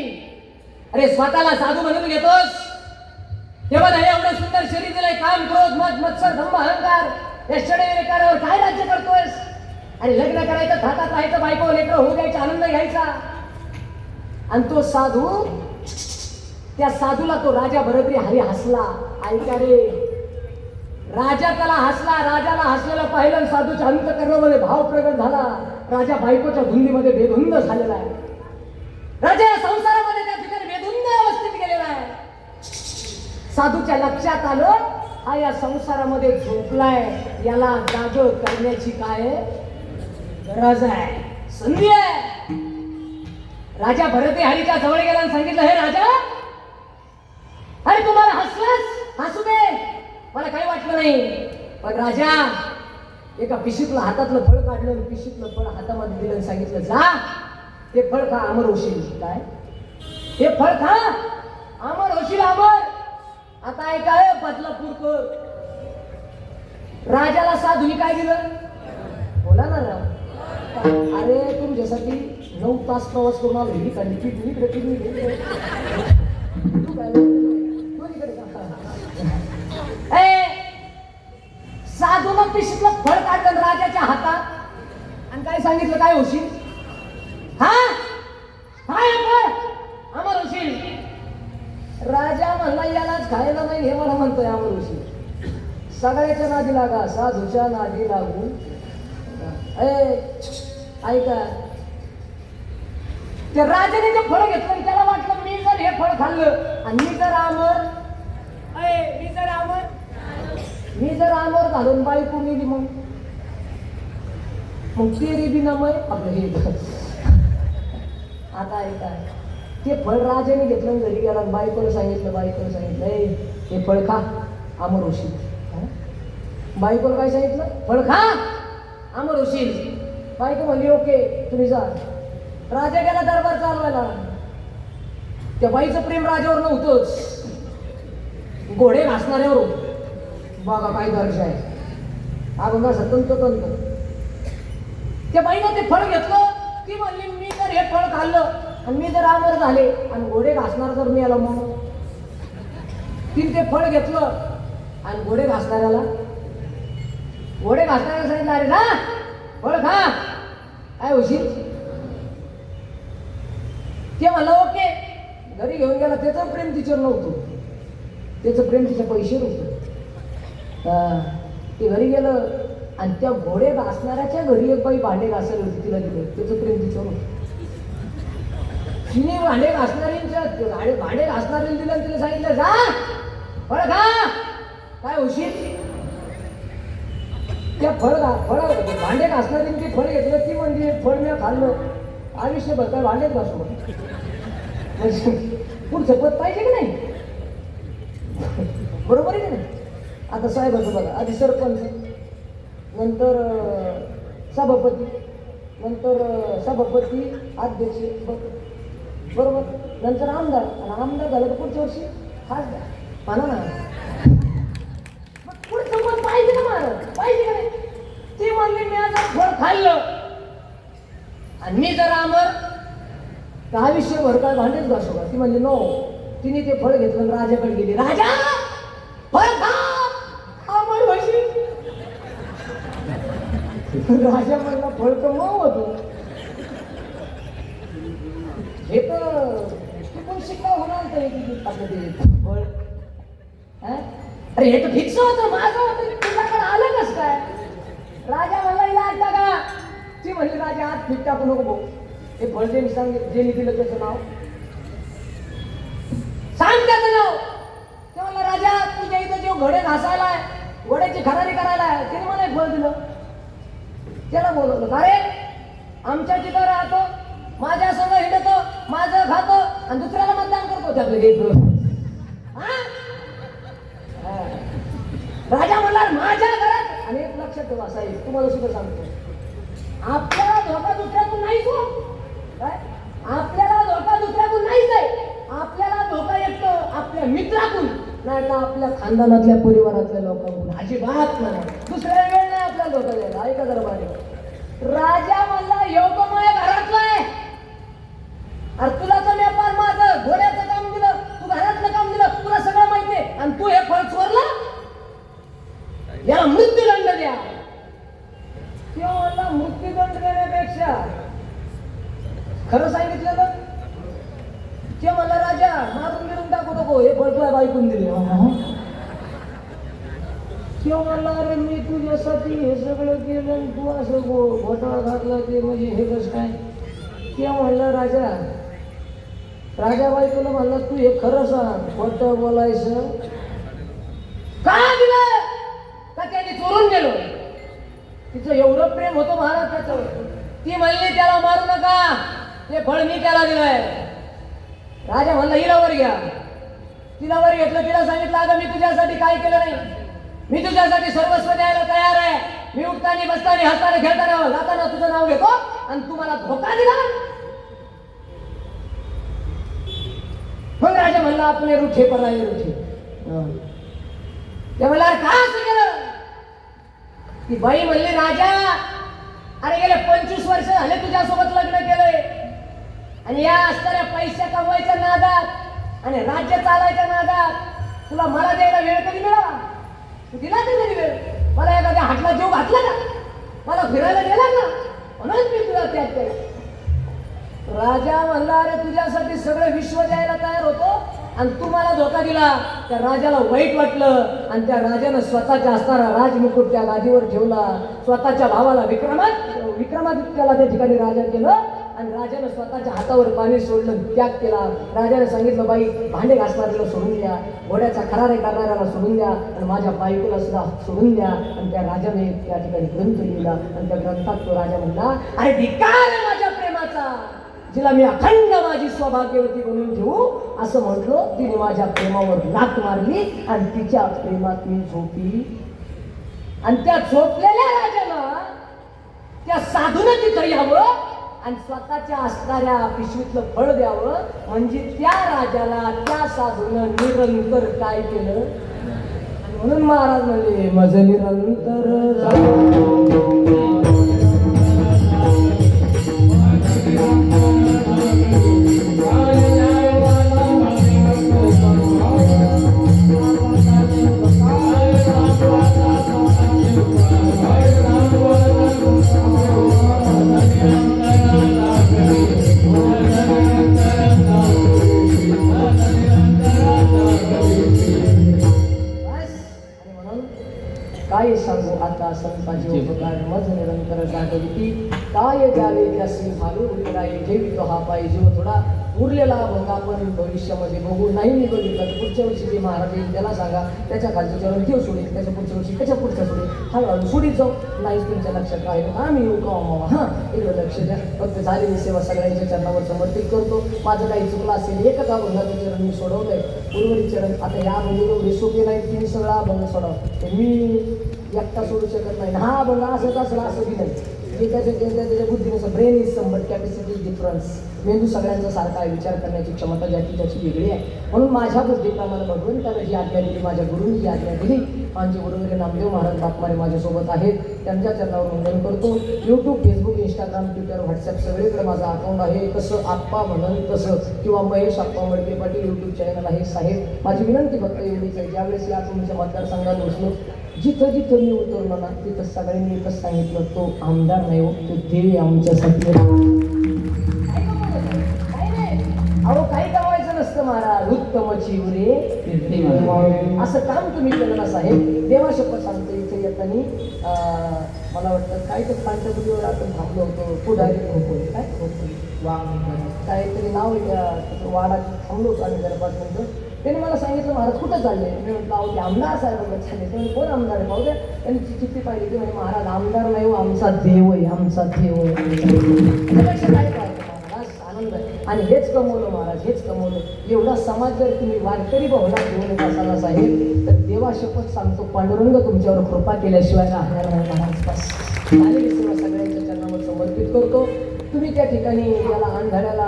अरे स्वतःला साधू म्हणून घेतोस तेव्हा नाही एवढं सुंदर शरीर दिलंय. काम क्रोध मत मत्सर धम्म अहंकार या षडयंत्रावर काय राज्य करतोयस. अरे लग्न करायचं थाटात राहायचं बायको लेकरं होऊ द्यायचा आनंद घ्यायचा. आणि तो साधू त्या साधूला तो राजा भरतविहारी हसला. ऐका रे राजा त्याला हसला. राजाला हसलेला पाहिलं साधूच्या अंतःकरणामध्ये भाव प्रगट झाला. राजा बायकोच्या धुंदीमध्ये बेधुंद झालेला आहे. राजा या संसारामध्ये त्या ठिकाणी बेधुंद अवस्थेत गेलेला आहे. साधूच्या लक्षात आलं हा या संसारामध्ये झोपलाय, याला जाग करण्याची काय गरज आहे, संधी आहे. राजा भरतविहारीच्या जवळ गेला आणि सांगितलं हे राजा अरे तुम्हाला हसलास हसू दे मला काही वाटलं नाही. पण राजा एका पिशीतलं हातातलं फळ काढलं आणि पिशीतलं फळ हातामध्ये दिलं आणि सांगितलं जा ते फळ खा अमर होशील. काय हे फळ खा अमर होशील अमर. आता ऐकाय बदलापूरकर राजाला साधूनी काय दिलं बोला ना राव. अरे तुमच्यासाठी 9 तास प्रवास करून आलो. ही कंटिन्यू इकडे तू काय साधूनं पिशीतलं फळ काढलं राजाच्या हातात आणि काय सांगितलं काय होशील. हा काय अमर होशील. राजा म्हणला यालाच खायला नाही हे मला म्हणतोय अमर होशील. सगळ्याच्या नादी लागा साधूच्या नादी लागू. ऐका त्या राजाने ते फळ घेतलं त्याला वाटलं मी जर हे फळ खाल्लं आणि मी जर अमर मी जर आमर घालून बायको मिली मग तेरी बी नमय आपलं हे आता ऐका ते फळ राजाने घेतलं आणि घरी गेला बायकोला सांगितलं "ए, हे फळ खा अमर होशील." बायकोला काय सांगितलं? फळ खा अमर होशील. बायको म्हणली ओके तुम्ही जा. राजा गेला दरबार चालवायला. त्या बाईचं प्रेम राजावर नव्हतंच, घोडे घासणाऱ्यावर होतं. बघा काय दर्श आहे अगं तंत. त्या बाईनं ते फळ घेतलं. ती म्हणली मी जर हे फळ खाल्लं आणि मी जर आमर झाले आणि घोडे घासणार जर मी आला मग तिने ते फळ घेतलं आणि घोडे घासणाऱ्याला सांगितलं अरे ना फळ खा काय होशील. ते म्हणलं ओके. घरी घेऊन गेला. त्याचं प्रेम तिच्यावर नव्हतं, त्याचं प्रेम तिच्या पैशावर होतं. ते घरी गेलं आणि त्या घोडे घासणाऱ्याच्या घरी एक बाई भांडे घासायला होती. तिला दिलं. त्याचं प्रेम तिच्यावर होतं. तिने भांडे घासणाऱ्याला दिलं आणि तिला सांगितलं जा फळ खा काय होशील. त्या भांडे घासणारीने ते फळ घेतलं. ती म्हणजे फळ मी खाल्लं आयुष्यभर काय भांडेच घासू पुढचं पद पाहिजे की नाही. बरोबर आहे की नाही. आता साहेबाचं बघा आधी सरपंच, नंतर सभापती, अध्यक्ष बरोबर, नंतर आमदार, आणि आमदार झालं तर पुढच्या वर्षी खासदार. म्हणा ना पुढचं पद पाहिजे ना पाहिजे का नाही. ती म्हणली मी आज फळ खाल्लं आणि मी जर आमर तर आयुष्यभर काय भांडेच घासू का. ती म्हणली नो. तिने ते फळ घेतलं राजाकडे गेली. राजा फळ खा अमर होशील. राजा म्हणला फळ तर मऊ होतं. हे तर पण शिक्का होणार तर आपलं ते फळ. अरे हे तर फिक्स होतं माझं होतं. तुझ्याकडे आलं कसं काय. राजा म्हणला हिला आठ टाका. ती म्हणली राजा हात फिट टाकू नको भाऊ. हे फळ जे मी दिलं त्याचं नाव सांग, त्याचं नाव. ते म्हणलं राजा तुझ्या इथं जे घोडे घासायला आहे, घोड्याची खरारी करायला आहे, त्याने मला एक फळ दिलं. त्याला बोलवलं अरे आमच्या तिथं राहतो, माझ्या संग हिंडतो, माझं खातो आणि दुसऱ्याला मतदान करतो. त्यातलं घेतलं. राजा म्हणला माझ्या घरात. आणि एक लक्षात ठेवा साहेब तुम्हाला सुद्धा सांगतो, आपल्याला धोका दुसऱ्यातून नाहीच हो. काय आपल्याला धोका दुसऱ्यातून नाहीच आहे. आपल्याला धोका येतो आपल्या मित्रातून, नाही का आपल्या खानदानातल्या परिवारातल्या लोकांकडून. अजिबात नाही. दुसऱ्या वेळ नाही आपल्याला धोका द्यायला. ऐका जरा बारीक. राजा म्हणला योग्य माझ्या घरातला आहे. अरे तुला तर व्यापार माझं घोड्याचं काम दिलं, तू घरातलं काम दिलं, तुला सगळं माहिती आहे आणि तू हे फळ चोरला. याला मृत्यूदंड द्या. किंवा मला मृत्यूदंड देण्यापेक्षा खरं सांगितलं ते मला राजा मारून गिरून टाकू नको, हे फळ तुला बायकून दिले. किंवा मला अरे मी तुझ्यासाठी हे सगळं केलं तू असं घोटाळा घातला ते म्हणजे हे कसं काय. किंवा म्हणलं राजा बायकोला म्हणला तू हे खरं सांग, खोटं बोलायचं का दिलं का त्याने चोरून गेलो. तिचं एवढं प्रेम होतं महाराष्ट्राचं. ती म्हणली त्याला मारू नका, ते फळ मी त्याला दिलंय. राजा म्हणला हिला वर घ्या. तिला वर घेतलं. तिला सांगितलं अगं मी तुझ्यासाठी काय केलं नाही, मी तुझ्यासाठी सर्वस्व द्यायला तयार आहे. मी उठताना बसताना हसताना खेळताना जाताना तुझं नाव घेतो आणि तू मला धोका दिला. मग राजा म्हणला आपले रुठे पडाले रुठे. ते म्हणला का असं केलं. ती बाई म्हणली राजा अरे गेले 25 वर्ष झाले तुझ्यासोबत लग्न केलंय आणि या असणाऱ्या पैसे कमवायच्या नादात आणि राज्य चालायच्या नादात तुला मला द्यायला वेळ कधी मिळाला. तू दिला का कधी वेळ. मला एखाद्या हातला जीव घातला का, मला फिरायला गेला का, म्हणून मी तुला त्याग केला. राजा म्हणला अरे तुझ्यासाठी सगळं विश्व द्यायला तयार होतो आणि तू मला धोका दिला. त्या राजाला वाईट वाटलं आणि त्या राजानं स्वतःच्या असणारा राजमुकुट त्या गादीवर ठेवला. स्वतःच्या भावाला विक्रमादित्याला त्या ठिकाणी राजा केलं आणि राजानं स्वतःच्या हातावर पाणी सोडलं, त्याग केला. राजाने सांगितलं, बाई भांडे घासणाऱ्याला सोडून द्या, घोड्याचा खरारे करणाऱ्याला सोडून द्या, आणि माझ्या बायकोला सुद्धा सोडून द्या. आणि त्या राजाने त्या ठिकाणी ग्रंथ लिहिला, आणि त्या ग्रंथात तो राजा म्हणला, अरे धिक्कार आहे माझ्या प्रेमाचा, जिला मी अखंड माझी सौभाग्यवती बनवून ठेवू असं म्हटलो. तिने माझ्या प्रेमावर लाथ मारली आणि तिच्या प्रेमात मी झोपली. आणि त्या झोपलेल्या राजाला त्या साधूनं तिथं यावं आणि स्वतःच्या असणाऱ्या पिशवीतलं फळ द्यावं, म्हणजे त्या राजाला त्या साधूनं निरंतर काय केलं. आणि म्हणून महाराज म्हणले, माझं निरंतर काय सांगू आता संताची उपकार मज निरंतर जागविती. काय द्यावे त्यासी भालू उतराई जेवी तो हा पाय जीव थोडा उरलेला भंग आपण भविष्यामध्ये बघू. नाही मी बघितलं तर पुढच्या वर्षी जे महाराज येईल त्याला सांगा, त्याच्या खालच्या चरण देव सोडेल, त्याच्या पुढच्या वर्षी त्याच्या पुढच्या सोडेल, हळूहळू सोडीत जाऊ. नाहीच तुमच्या लक्षात राहील आम्ही येऊ का मामा. हां, इकडं लक्ष द्या. फक्त झालेली सेवा सगळ्यांच्या चरणावर समर्पित करतो. माझं काही चुकलं असेल एकच अभंगाचं चरण मी सोडवलंय, उर्वरित चरण आता या अभंग एवढे सोपे नाही, तुम्ही सगळा अभंग सोडव. मी एकटा सोडू शकत नाही. हा अभंग असंच असला असं बी नाही. जे त्याच्या बुद्धीनुसार brain is same but capacity difference. मेंदू सगळ्यांचा सारखा आहे, विचार करण्याची क्षमता ज्याची त्याची वेगळी आहे. म्हणून माझ्या बुद्धीप्रमाणे भगवंतानं जी आज्ञा दिली, माझ्या गुरुंनी जी आज्ञा दिली, आमचे गुरुवरे नामदेव महाराज बापमारे माझ्यासोबत आहेत, त्यांच्या चरणावर वंदन करतो. YouTube, Facebook, Instagram, Twitter, WhatsApp सगळीकडे माझं अकाउंट आहे. कसं आप्पा म्हणून तसं, किंवा महेश आप्पा मडके पाटील यूट्यूब चॅनल आहे. साहेब, माझी विनंती फक्त एवढीच आहे, ज्यावेळेस या तुमच्या मतदारसंघात बसलो, जिथं जिथं मी उतरलो ना तिथं सगळ्यांनी एकच सांगितलं, तो आमदार नाही हो, तो देव आहे आमच्यासाठी. अहो काही कमायचं नसतं महाराज, उत्तम चिवरे असं काम तुम्ही केलं ना साहेब. देवाशपथ सांगतो इथे येताना मला वाटतं काय तर पांढरपुरीवर आपण थांबलो होतो, पुढारी खोपोली काय खोपोली काहीतरी नाव वाडा थांबलो होतो आणि जरा 5 मिनिटं. त्यांनी मला सांगितलं, महाराज कुठं चालले. मी म्हटलं, अहो ते आमदार साहेबांकडे चालले. त्यांनी कोण आमदार आहे पाहू द्या. त्यांनी चिठ्ठी पाहिली की म्हणजे महाराज आमदार नाही हो, आमचा देव आहे, आमचा देव आहे. त्यापेक्षा काय पाहिजे महाराज, आनंद आहे. आणि हेच कमवलं महाराज, हेच कमवलं. एवढा समाज जर तुम्ही वारकरी भावना घेऊन येत असाल साहेब, तर देवाशपथ सांगतो पांडुरंग तुमच्यावर कृपा केल्याशिवाय राहणार नाही महाराज. बस झालेली सेवा सगळ्यांच्या चरणावर समर्पित करतो. तुम्ही त्या ठिकाणी याला अंधाऱ्याला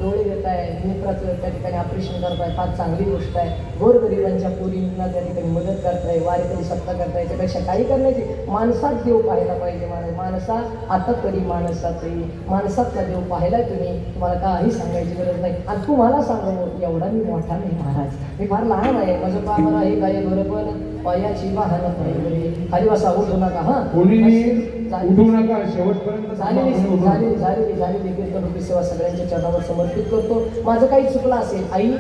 डोळे देताय, नेत्राचं त्या ठिकाणी ऑपरेशन करताय, फार चांगली गोष्ट आहे. गोरगरिबांच्या पोरींना त्या ठिकाणी मदत करताय, वारीकरी सत्ता करताय. याच्यापेक्षा काही करण्याची, माणसात देव पाहायला पाहिजे महाराज. माणसा आता तरी माणसात माणसातला देव पाहायला तुम्हाला काही सांगायची गरज नाही. आणि तुम्हाला सांगावं एवढा मी मोठा नाही महाराज, मी फार लहान आहे. माझं काम आहे काय बरं, पण पायाची वाहन पाहिजे. खाली बसा, उठू नका. हा उठू नका, शेवटपर्यंत झालेली कीर्तन सेवा सगळ्यांच्या चरणावर समर्पित करतो. माझं काही चुकलं असेल, आई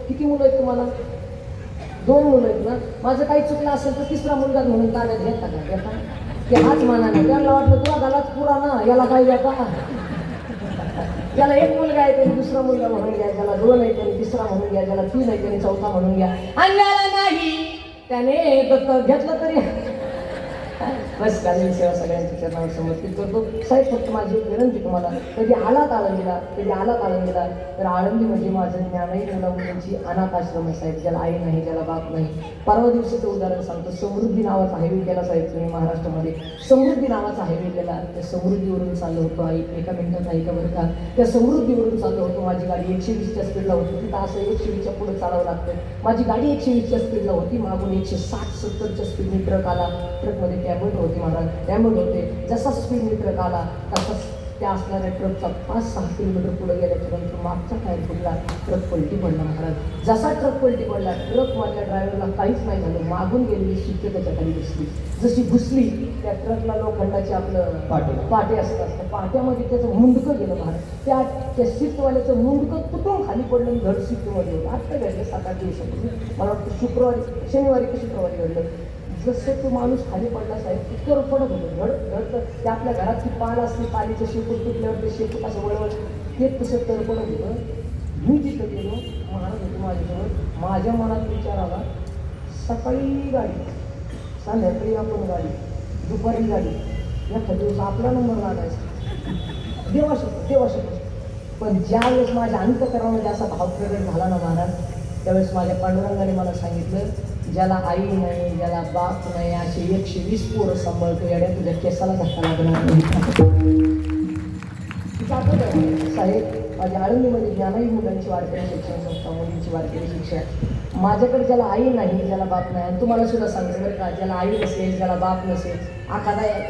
किती मुलं आहेत तुम्हाला? 2 मुलं आहेत ना. माझं काही चुकलं असेल तर 3रा मुलगा म्हणून ताब्यात घेता का? घेता की हाच मानाने. त्यांना वाटलं तुला घालाच पुरा ना, याला काय घेता. ज्याला 1 मुलगा आहे त्यांनी 2रा मुलगा म्हणून घ्या, ज्याला 2 आहे त्यांनी 3रा म्हणून घ्या, ज्याला 3 आहे त्यांनी 4था म्हणून घ्या. आणि ज्याला नाही त्याने दत्तक घेतलं तरी बस. झालेली सेवा सगळ्यांच्या चरणावर समर्पित करतो. साहेब फक्त माझी एक विनंती तुम्हाला, कधी आलात आळंदीला तर आळंदी म्हणजे माझं ज्ञानही मुला मुलींची अनाथ आश्रम आहे साहेब, ज्याला आई नाही, ज्याला बाप नाही. परवा दिवशीचं उदाहरण सांगतो. समृद्धी नावाचा हायवे केला साहेब तुम्ही महाराष्ट्रामध्ये. समृद्धी नावाचा हायवे केला. त्या समृद्धीवरून चाललो होतो. आई एका मिनिटात ऐका बरं का. त्या समृद्धीवरून चाललो होतो. माझी गाडी 120च्या स्पीडला होती. तिथं असं 120च्या पुढे चालावं लागतं. माझी गाडी 120च्या स्पीडला होती. मागून 160-70च्या स्पीडने ट्रक आला. ट्रकमध्ये टॅबलेट होती महाराज, टॅबलेट होते. जसा स्पीडने ट्रक आला तसाच त्या असणाऱ्या ट्रकचा 5-6 किलोमीटर पुढे गेल्याच्या नंतर मागचा टायर फुटला, ट्रक पलटी पडला महाराज. जसा ट्रक पलटी पडला, ट्रक माझ्या ड्रायव्हरला काहीच नाही झालं. मागून गेलेली शिट्टी त्याच्या खाली घुसली. जशी घुसली त्या ट्रकला लोखंडाचे आपलं पाटे असतात, पाट्यामध्ये त्याचं मुंडकं गेलं महाराज. त्या सीटवाल्याचं मुंडकं तुटून खाली पडलं आणि धड सीटमध्ये होतं. आत्ता घडलं 7-8 दिवसापूर्वी, मला वाटतं शनिवारी की शुक्रवारी घडलं. जसं तो माणूस खाली पडला साहेब इतकं पडत होतं घड घड ते आपल्या घरात ती पाल असते पालीचं शेपूट तुटल्यावर ते शेपूट असं वळवळ ते तसं तर पडत होतं मी तिथं गेलो महाराज होतो माझ्याजवळ माझ्या मनात विचार आला सकाळी गाडी संध्याकाळी आपण गाडी दुपारी गाडी एखाद्या दिवस आपला नंबर लागायचा देवाशपथ पण ज्यावेळेस माझ्या अंतकरणामध्ये असा भाव प्रगट झाला ना महाराज त्यावेळेस माझ्या पांडुरंगाने मला सांगितलं ज्याला आई नाही ज्याला बाप नाही असे 120 पोरं सांभाळतो येड्या तुझ्या केसाला धक्का लागणार नाही साहेब माझ्या आळंदीमध्ये ज्ञानाई मुलांची वारकरी शिक्षण संस्था मुलींची वारकरी शिक्षण माझ्याकडे ज्याला आई नाही ज्याला बाप नाही आणि तुम्हाला सुद्धा सांगतो बरं का ज्याला आई नसेल ज्याला बाप नसेल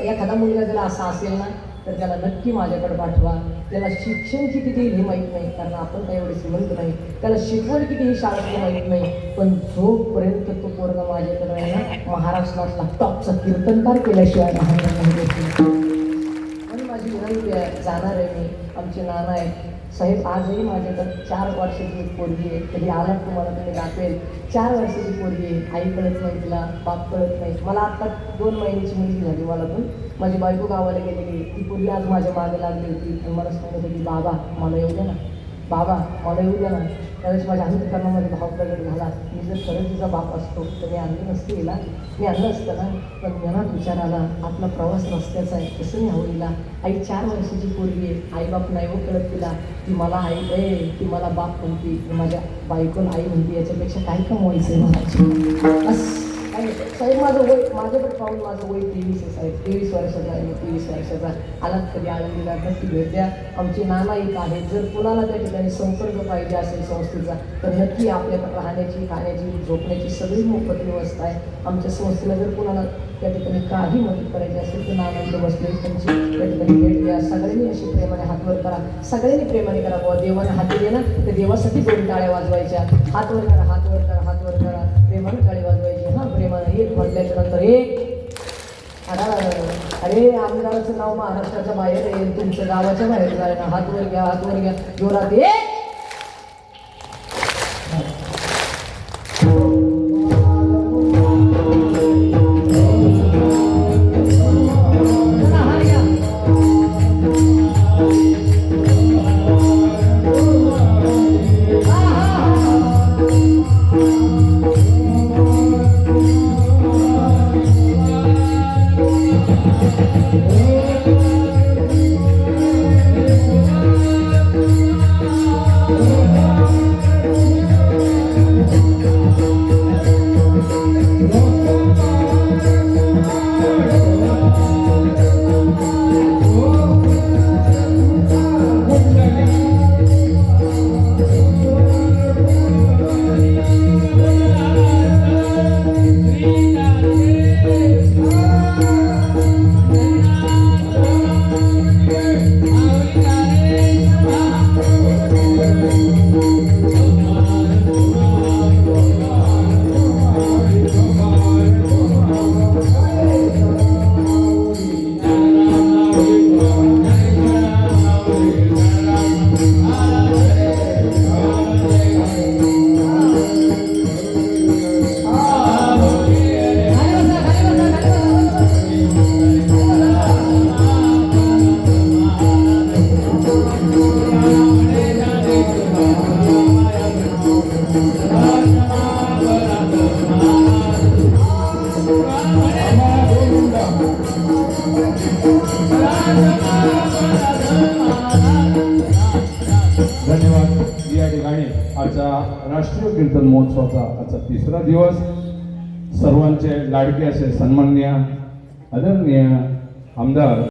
एखादा मुलगा ज्याला असा असेल ना तर त्याला नक्की माझ्याकडे पाठवा त्याला शिक्षण किती देईल हे माहीत नाही कारण आपण काही एवढे श्रीमंत नाही त्याला शिकवण किती ही शाळेत माहीत नाही पण जोपर्यंत तो पोरगा माझ्याकडे आहे ना महाराष्ट्रातला टॉपचा कीर्तनकार केल्याशिवाय राहणार नाही आणि माझी विनंती आहे जाणार आहे मी आमचे नाना आहेत साहेब आजही माझ्याकडे 4 वर्षाची एक पोरगी आहे कधी आलात तुम्हाला तुम्ही दाखवेल 4 वर्षाची पोरगी आहे आई कळत नाही तिला बाप कळत नाही मला आत्ता 2 महिन्याची मुलगी झाली मला पण माझी बायको गावाला गेलेली ती पोरगी आज माझ्या मागे लागली होती आणि मला सांगत होती बाबा मला येऊ द्या ना बाबा मला येऊ द्या ना त्यावेळेस माझ्या अंतकरणामध्ये भाव प्रगट झाला मी जर खरंच तिचा बाप असतो तर मी आणली नसते हिला मी आणलं असतं ना पण मनात विचार आला आपला प्रवास रस्त्याचा आहे कसं नाही होईला आई 4 वर्षाची पोरगी आहे आईबाप नाही हो कळत तिला ती मला आई आहे ती मला बाप म्हणती माझ्या बायकोला आई म्हणते याच्यापेक्षा काय कमवायचं आहे मला असं साहेब माझ्याकडे पाहून माझं वय 23 आहे साहेब 23 वर्षाचा आहे मी 23 वर्षाचा आलात कधी आळंदीला नक्की भेट द्या आमचे नाना एक आहेत जर कुणाला त्या ठिकाणी संपर्क पाहिजे असेल संस्थेचा तर नक्की आपल्याकडे राहण्याची खाण्याची झोपण्याची सगळी मोफत व्यवस्था आहे आमच्या संस्थेला जर कुणाला त्या ठिकाणी काही मदत करायची असेल तर नानांचं बसले त्यांची त्या ठिकाणी भेट द्या सगळ्यांनी अशी प्रेमाने हातवर करा सगळ्यांनी प्रेमाने करा बाबा देवाने हाती दे ना तर देवासाठी 2 टाळ्या वाजवायच्या हातवर करा हातवर करा हातवर करा प्रेमाने टाळी वाजवायची हां प्रेमाने एक म्हटल्याच्या नंतर एक अरे आमदाराचं नाव महाराष्ट्राच्या बाहेर आहे तुमच्या गावाच्या बाहेर जाय ना हातवर घ्या जोरात एक धन्यवाद या ठिकाणी आजचा राष्ट्रीय कीर्तन महोत्सवाचा आजचा 3रा दिवस सर्वांचे लाडके असे सन्माननीय आदरणीय आमदार